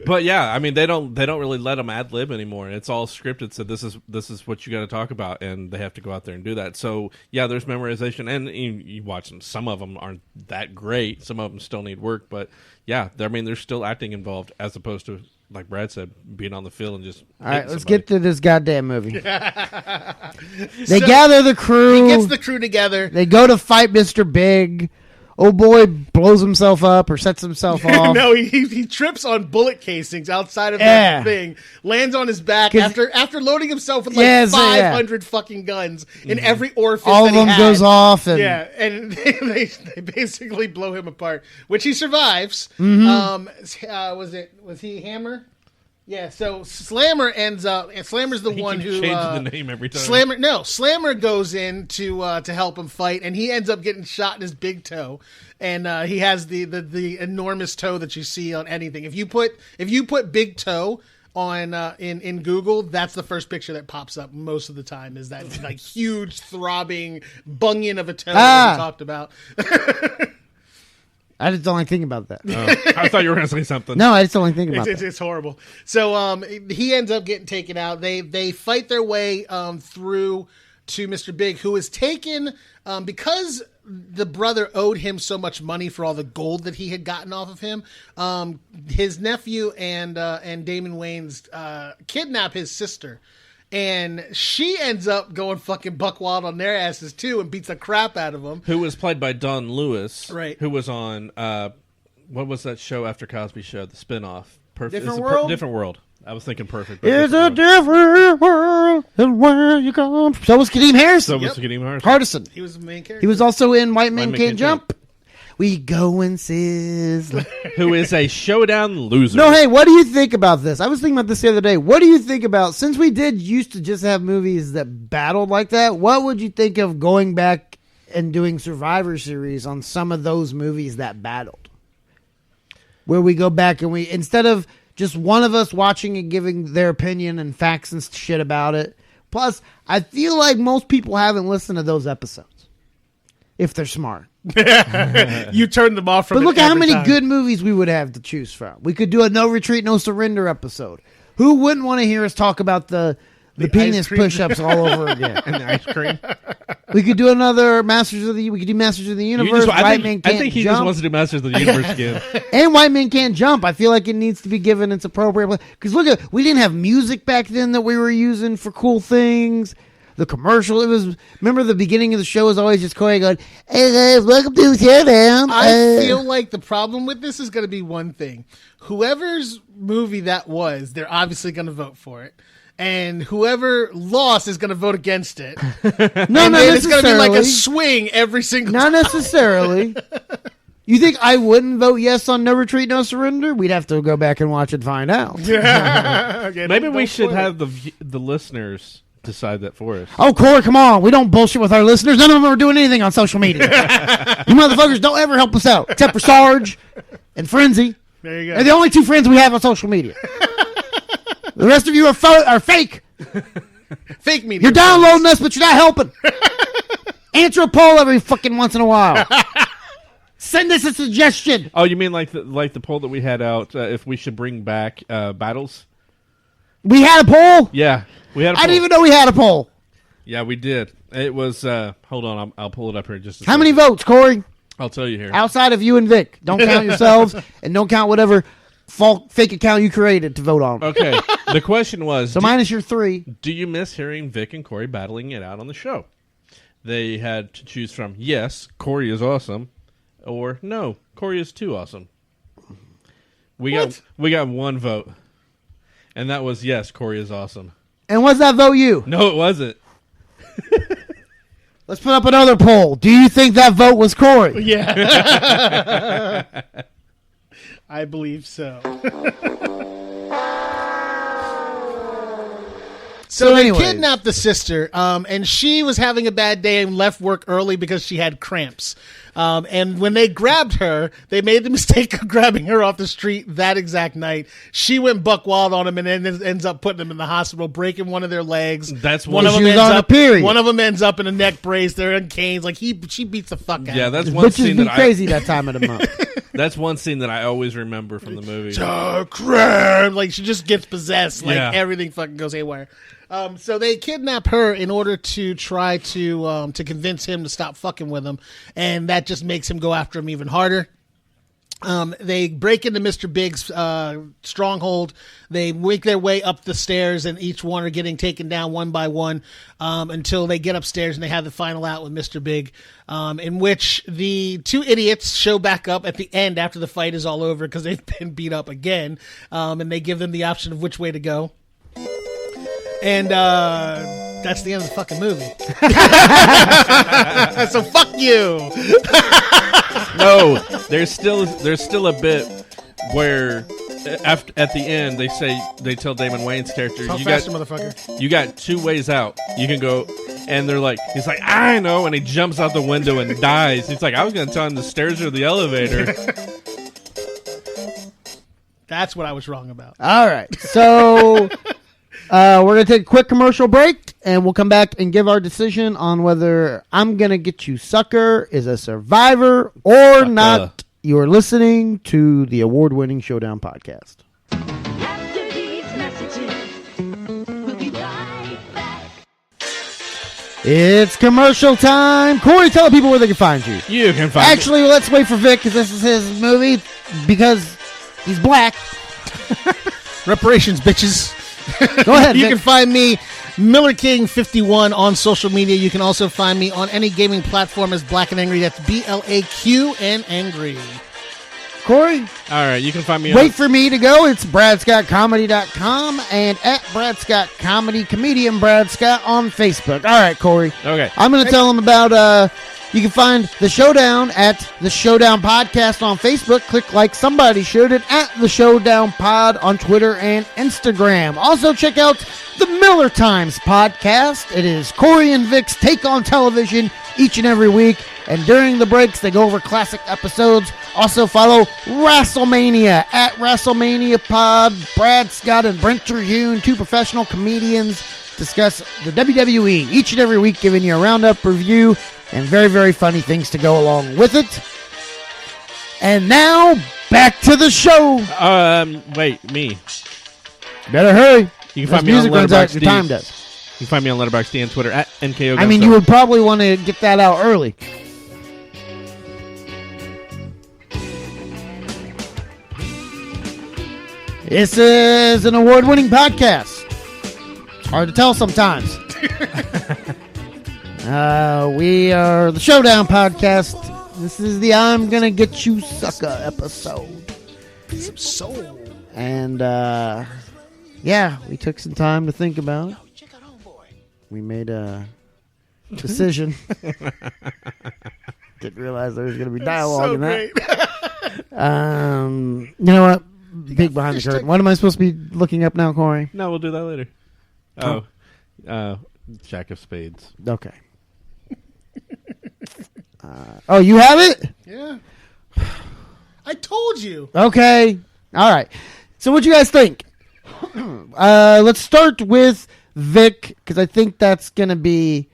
But yeah, I mean they don't really let them ad lib anymore. It's all scripted. So this is what you got to talk about, and they have to go out there and do that. So yeah, there's memorization, and you watch them. Some of them aren't that great. Some of them still need work, but yeah, there's still acting involved as opposed to, like Brad said, being on the field and just. All right, let's get to this goddamn movie. They gather the crew. He gets the crew together. They go to fight Mr. Big. Oh boy blows himself up or sets himself off. No, he trips on bullet casings outside of that thing. Lands on his back after loading himself with 500 fucking guns in every orifice. All of them goes off. And and they basically blow him apart, which he survives. Was he Hammer? Yeah, so Slammer ends up, and Slammer's the one who changes the name every time. Slammer goes in to help him fight, and he ends up getting shot in his big toe, and he has the enormous toe that you see on anything. If you put big toe on in Google, that's the first picture that pops up most of the time. Is that like huge throbbing bunion of a toe that we talked about? I just don't like thinking about that. I thought you were going to say something. No, I just don't like thinking about that. It's horrible. So he ends up getting taken out. They fight their way through to Mr. Big, who is taken because the brother owed him so much money for all the gold that he had gotten off of him. His nephew and Damon Wayans kidnap his sister. And she ends up going fucking buck wild on their asses, too, and beats the crap out of them. Who was played by Don Lewis. Right. Who was on, what was that show after Cosby Show? The spinoff. Different World? Different World. I was thinking Perfect. It's a different world than where you come from. So was Kadeem Harrison. Hardison. He was the main character. He was also in White Men Can't Jump. We go and sizzle. Who is a showdown loser. No, hey, what do you think about this? I was thinking about this the other day. What do you think about, since we did used to just have movies that battled like that, what would you think of going back and doing Survivor Series on some of those movies that battled? Where we go back and we, instead of just one of us watching and giving their opinion and facts and shit about it. Plus, I feel like most people haven't listened to those episodes. If they're smart. You turned them off from. But look at how many good movies we would have to choose from. We could do a No Retreat, No Surrender episode. Who wouldn't want to hear us talk about the penis push-ups all over again? And the ice cream. We could do another We could do Masters of the Universe. I think he just wants to do Masters of the Universe again. And White Men Can't Jump. I feel like it needs to be given its appropriate. Because look, we didn't have music back then that we were using for cool things. The commercial, remember the beginning of the show was always just Corey going, "Hey guys, welcome to the showdown." I feel like the problem with this is going to be one thing. Whoever's movie that was, they're obviously going to vote for it. And whoever lost is going to vote against it. No, not it's going to be like a swing every single time. Not necessarily. You think I wouldn't vote yes on No Retreat, No Surrender? We'd have to go back and watch it and find out. Okay, maybe we should have the listeners decide that for us. Oh, Corey, come on. We don't bullshit with our listeners. None of them are doing anything on social media. You motherfuckers don't ever help us out, except for Sarge and Frenzy. There you go. They're the only two friends we have on social media. The rest of you are fake. Fake media. You're downloading us, but you're not helping. Answer a poll every fucking once in a while. Send us a suggestion. Oh, you mean like the poll that we had out, if we should bring back battles? We had a poll? Yeah. We had a poll. I didn't even know we had a poll. Yeah, we did. It was, hold on, I'll pull it up here in just a second. How many votes, Corey? I'll tell you here. Outside of you and Vic. Don't count yourselves, and don't count whatever fake account you created to vote on. Okay. The question was... So minus your 3. Do you miss hearing Vic and Corey battling it out on the show? They had to choose from, yes, Corey is awesome, or no, Corey is too awesome. We got one vote, and that was, yes, Corey is awesome. And was that vote you? No, it wasn't. Let's put up another poll. Do you think that vote was Corey? Yeah. I believe so. So they kidnapped the sister, and she was having a bad day and left work early because she had cramps. And when they grabbed her, they made the mistake of grabbing her off the street that exact night. She went buck wild on him and then ends up putting them in the hospital, breaking one of their legs. That's one of them ends up. One of them ends up in a neck brace. They're in canes. Like she beats the fuck out. Yeah, that's of one scene that crazy that time of the month. That's one scene that I always remember from the movie. Like she just gets possessed. Like everything fucking goes haywire. So they kidnap her in order to try to convince him to stop fucking with him, and that just makes him go after him even harder. They break into Mr. Big's stronghold. They make their way up the stairs, and each one are getting taken down one by one until they get upstairs and they have the final out with Mr. Big, in which the two idiots show back up at the end after the fight is all over because they've been beat up again, and they give them the option of which way to go. And that's the end of the fucking movie. So fuck you. No, there's still a bit where at the end they tell Damon Wayans' character, Talk faster, motherfucker. You got two ways out. You can go, and he's like, I know, and he jumps out the window and dies. He's like, I was going to tell him the stairs or the elevator. That's what I was wrong about. All right, so. We're going to take a quick commercial break, and we'll come back and give our decision on whether I'm Gonna Get You Sucker is a survivor or not. You're listening to the award-winning Showdown podcast. After these messages, we'll be right back. It's commercial time. Corey, tell the people where they can find you. You can find Actually, let's wait for Vic, because this is his movie, because he's black. Reparations, bitches. Go ahead, You Vic. can find me, Miller King 51 on social media. You can also find me on any gaming platform as Black and Angry. That's BLAQ and Angry. Corey? All right, you can find me Wait for me to go. It's BradScottComedy.com and at Brad Scott Comedy, comedian Brad Scott on Facebook. All right, Corey. Okay. I'm going to tell them about, you can find The Showdown at The Showdown Podcast on Facebook. Click like somebody should, and at The Showdown Pod on Twitter and Instagram. Also, check out the Miller Times podcast. It is Corey and Vic's take on television each and every week. And during the breaks, they go over classic episodes. Also follow WrestleMania at WrestleMania Pod. Brad Scott and Brent Terhune, two professional comedians, discuss the WWE each and every week, giving you a roundup review and very, very funny things to go along with it. And now, back to the show. Wait, me. Better hurry. You can find me music on runs out, Letterboxd. your time does. You can find me on Letterboxd and Twitter at NKO. I mean, you would probably want to get that out early. This is an award-winning podcast. It's hard to tell sometimes. We are the Showdown Podcast. This is the I'm Gonna Get You Sucka episode. Some soul. And, yeah, we took some time to think about it. We made a decision. Didn't realize there was going to be dialogue in that. You know what? Big behind the curtain. What am I supposed to be looking up now, Corey? No, we'll do that later. Jack of Spades. Okay. Oh, you have it? Yeah. I told you. Okay. All right. So what do you guys think? Let's start with Vic, because I think that's going to be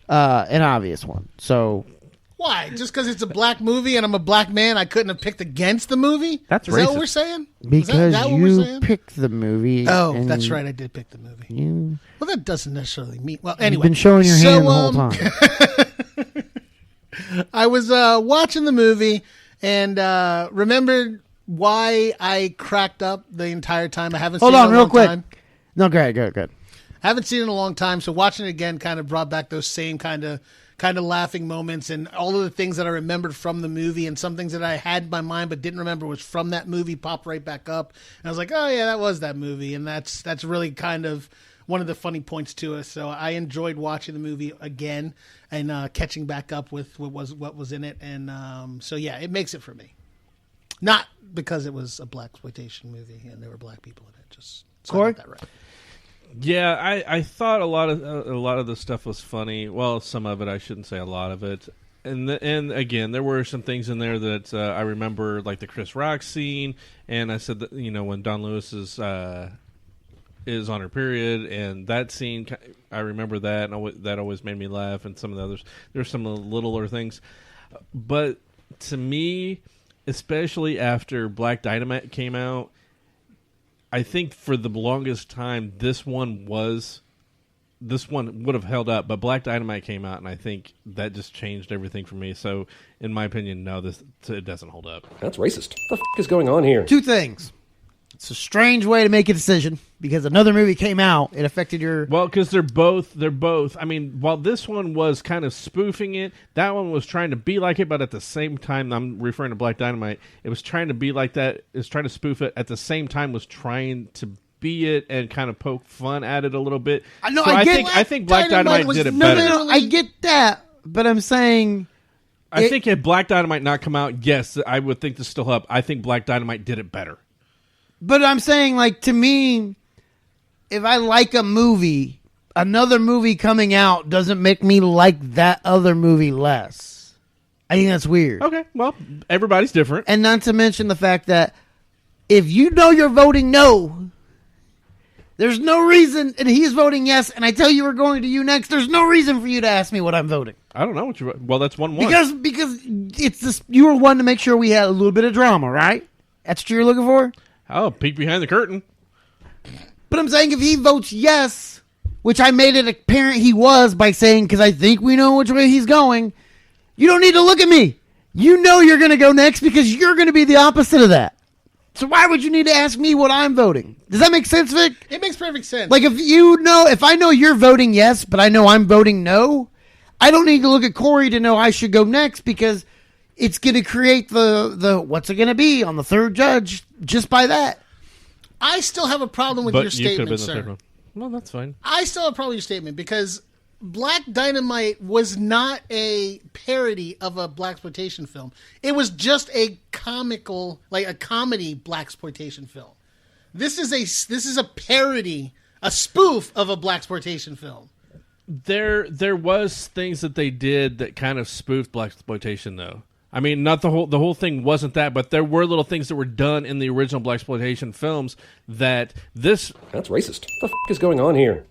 an obvious one. So... Why? Just because it's a black movie and I'm a black man, I couldn't have picked against the movie? That's Is racist. that what we're saying? Because that what we're you saying? picked the movie. Oh, that's right. I did pick the movie. Well, that doesn't necessarily mean... Well, anyway. You've been showing your hand the whole time. I was watching the movie and remembered why I cracked up the entire time. I haven't seen it in a long time. No, go ahead. I haven't seen it in a long time, so watching it again kind of brought back those same kind of laughing moments and all of the things that I remembered from the movie, and some things that I had in my mind but didn't remember was from that movie popped right back up. And I was like, oh yeah, that was that movie, and that's really kind of one of the funny points to it. So I enjoyed watching the movie again and catching back up with what was in it, and so yeah, it makes it for me. Not because it was a blaxploitation movie and there were black people in it. Just so Corey? I got that right. Yeah, I thought a lot of the stuff was funny. Well, some of it, I shouldn't say a lot of it. And again, there were some things in there that I remember, like the Chris Rock scene. And I said that when Don Lewis is on her period, and that scene, I remember that, and that always made me laugh. And some of the others, there's some littler things, but to me, especially after Black Dynamite came out, I think for the longest time, this one would have held up, but Black Dynamite came out, and I think that just changed everything for me. So, in my opinion, no, it doesn't hold up. That's racist. What the f*** is going on here? Two things. It's a strange way to make a decision because another movie came out. It affected your... Well, because they're both. I mean, while this one was kind of spoofing it, that one was trying to be like it, but at the same time, I'm referring to Black Dynamite, it was trying to be like that. It was trying to spoof it. At the same time, was trying to be it and kind of poke fun at it a little bit. I think Black Dynamite did it better. No, I get that, but I'm saying... I think had Black Dynamite not come out, yes, I would think this still up. I think Black Dynamite did it better. But I'm saying, like, to me, if I like a movie, another movie coming out doesn't make me like that other movie less. I think that's weird. Okay, well, everybody's different. And not to mention the fact that if you know you're voting no, there's no reason, and he's voting yes, and I tell you we're going to you next, there's no reason for you to ask me what I'm voting. I don't know what you're... Well, that's 1-1. Because it's this, you were one to make sure we had a little bit of drama, right? That's what you're looking for? Oh, peek behind the curtain. But I'm saying if he votes yes, which I made it apparent he was by saying, because I think we know which way he's going, you don't need to look at me. You know you're going to go next because you're going to be the opposite of that. So why would you need to ask me what I'm voting? Does that make sense, Vic? It makes perfect sense. Like if I know you're voting yes, but I know I'm voting no, I don't need to look at Corey to know I should go next because it's going to create the what's it going to be on the third judge just by that. I still have a problem with your statement, sir. Well, that's fine. I still have a problem with your statement because Black Dynamite was not a parody of a blaxploitation film. It was just a comical, like a comedy blaxploitation film. This is a parody, a spoof of a blaxploitation film. There was things that they did that kind of spoofed blaxploitation, though. I mean, not the whole thing wasn't that, but there were little things that were done in the original blaxploitation films that this... That's racist. What the f*** is going on here?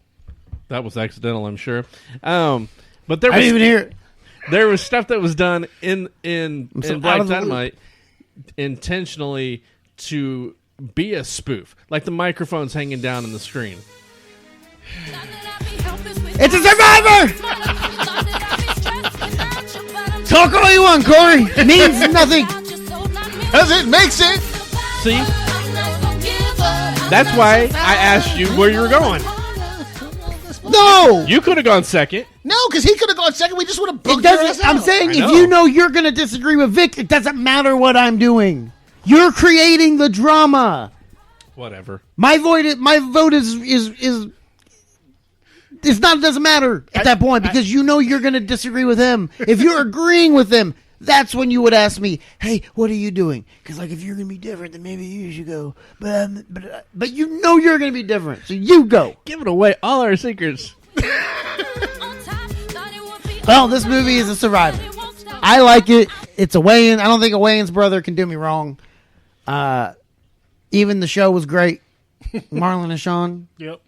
That was accidental, I'm sure. But there was, I didn't even hear it. There was stuff that was done in Black Dynamite intentionally to be a spoof, like the microphones hanging down in the screen. It's a survivor! Talk all you want, Corey. It means nothing. Because it makes it. See? That's why I asked you where you were going. No! You could have gone second. No, because he could have gone second. We just would have booked your ass I'm out. saying if you know you're going to disagree with Vic, it doesn't matter what I'm doing. You're creating the drama. Whatever. My vote is it's not. It doesn't matter at that point because you know you're going to disagree with him. If you're agreeing with him, that's when you would ask me, "Hey, what are you doing?" Because like if you're going to be different, then maybe you should go. But you know you're going to be different, so you go. Giving away all our secrets. Well, this movie is a survivor. I like it. It's a Wayans. I don't think a Wayans brother can do me wrong. Even the show was great. Marlon and Sean. Yep.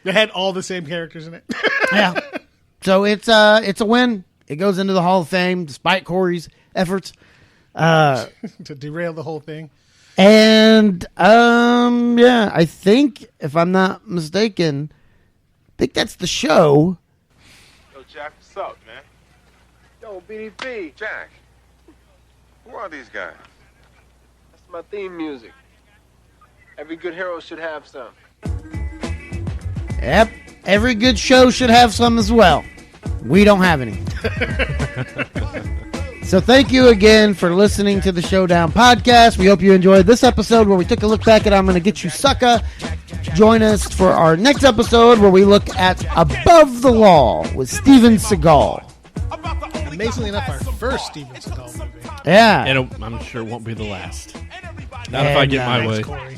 They had all the same characters in it. Yeah. So it's a win. It goes into the Hall of Fame despite Corey's efforts. To derail the whole thing. And yeah, I think if I'm not mistaken, I think that's the show. Yo, Jack, what's up, man? Yo, BDP. Jack, who are these guys? That's my theme music. Every good hero should have some. Yep. Every good show should have some as well. We don't have any. So thank you again for listening to the Showdown Podcast. We hope you enjoyed this episode where we took a look back at I'm Gonna Get You Sucka. Join us for our next episode where we look at Above the Law with Steven Seagal. Amazingly enough, our first Steven Seagal movie. Yeah. And I'm sure it won't be the last. Not if I get my way. Corey.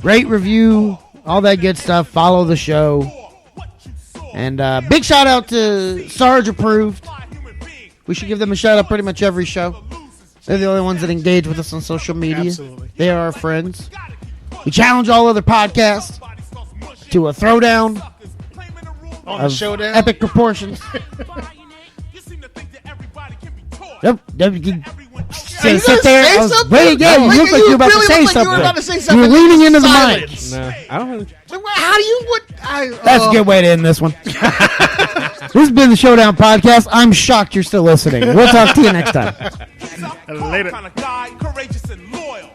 Rate, review, all that good stuff. Follow the show. And big shout out to Sarge Approved. We should give them a shout out pretty much every show. They're the only ones that engage with us on social media. Absolutely. They are our friends. We challenge all other podcasts to a throwdown On the of showdown. epic proportions. Yep. You can sit there. say I was something? waiting. Yeah, you look like you were about to say looked like you were something. about to say something. You were leaning into the mic. Silence. No, I don't have. How do you? That's a good way to end this one. This has been the Showdown Podcast. I'm shocked you're still listening. We'll talk to you next time. Later. Kind of guy, courageous and loyal.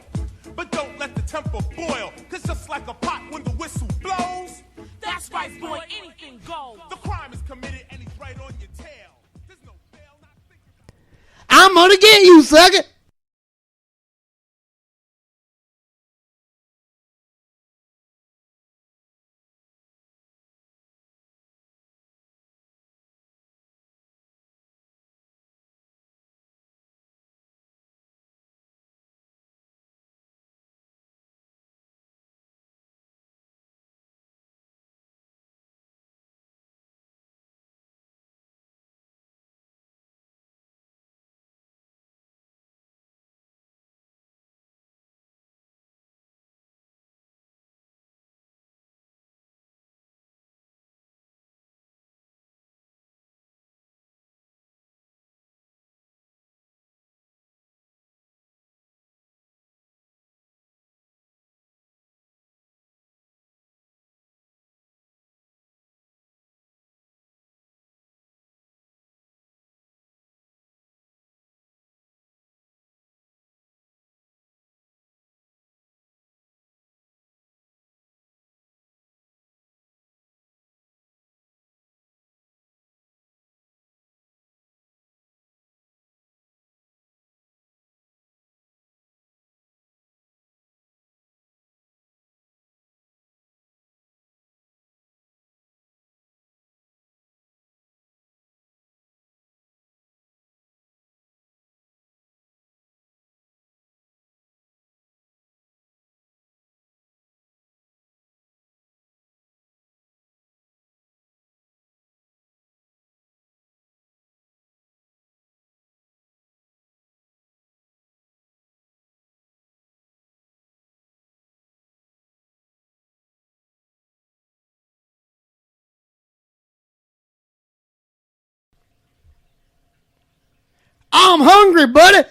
But don't let the temper boil. Cause just like a pot when the whistle blows, That's right, boy. Anything goes. the crime is committed and he's right on your tail. There's no bail, not thinking. I'm gonna get you, sucker. I'm hungry, buddy.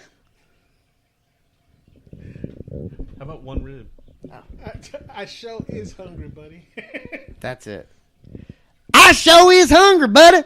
How about one rib? I show is hungry, buddy. That's it. I sure is hungry, buddy.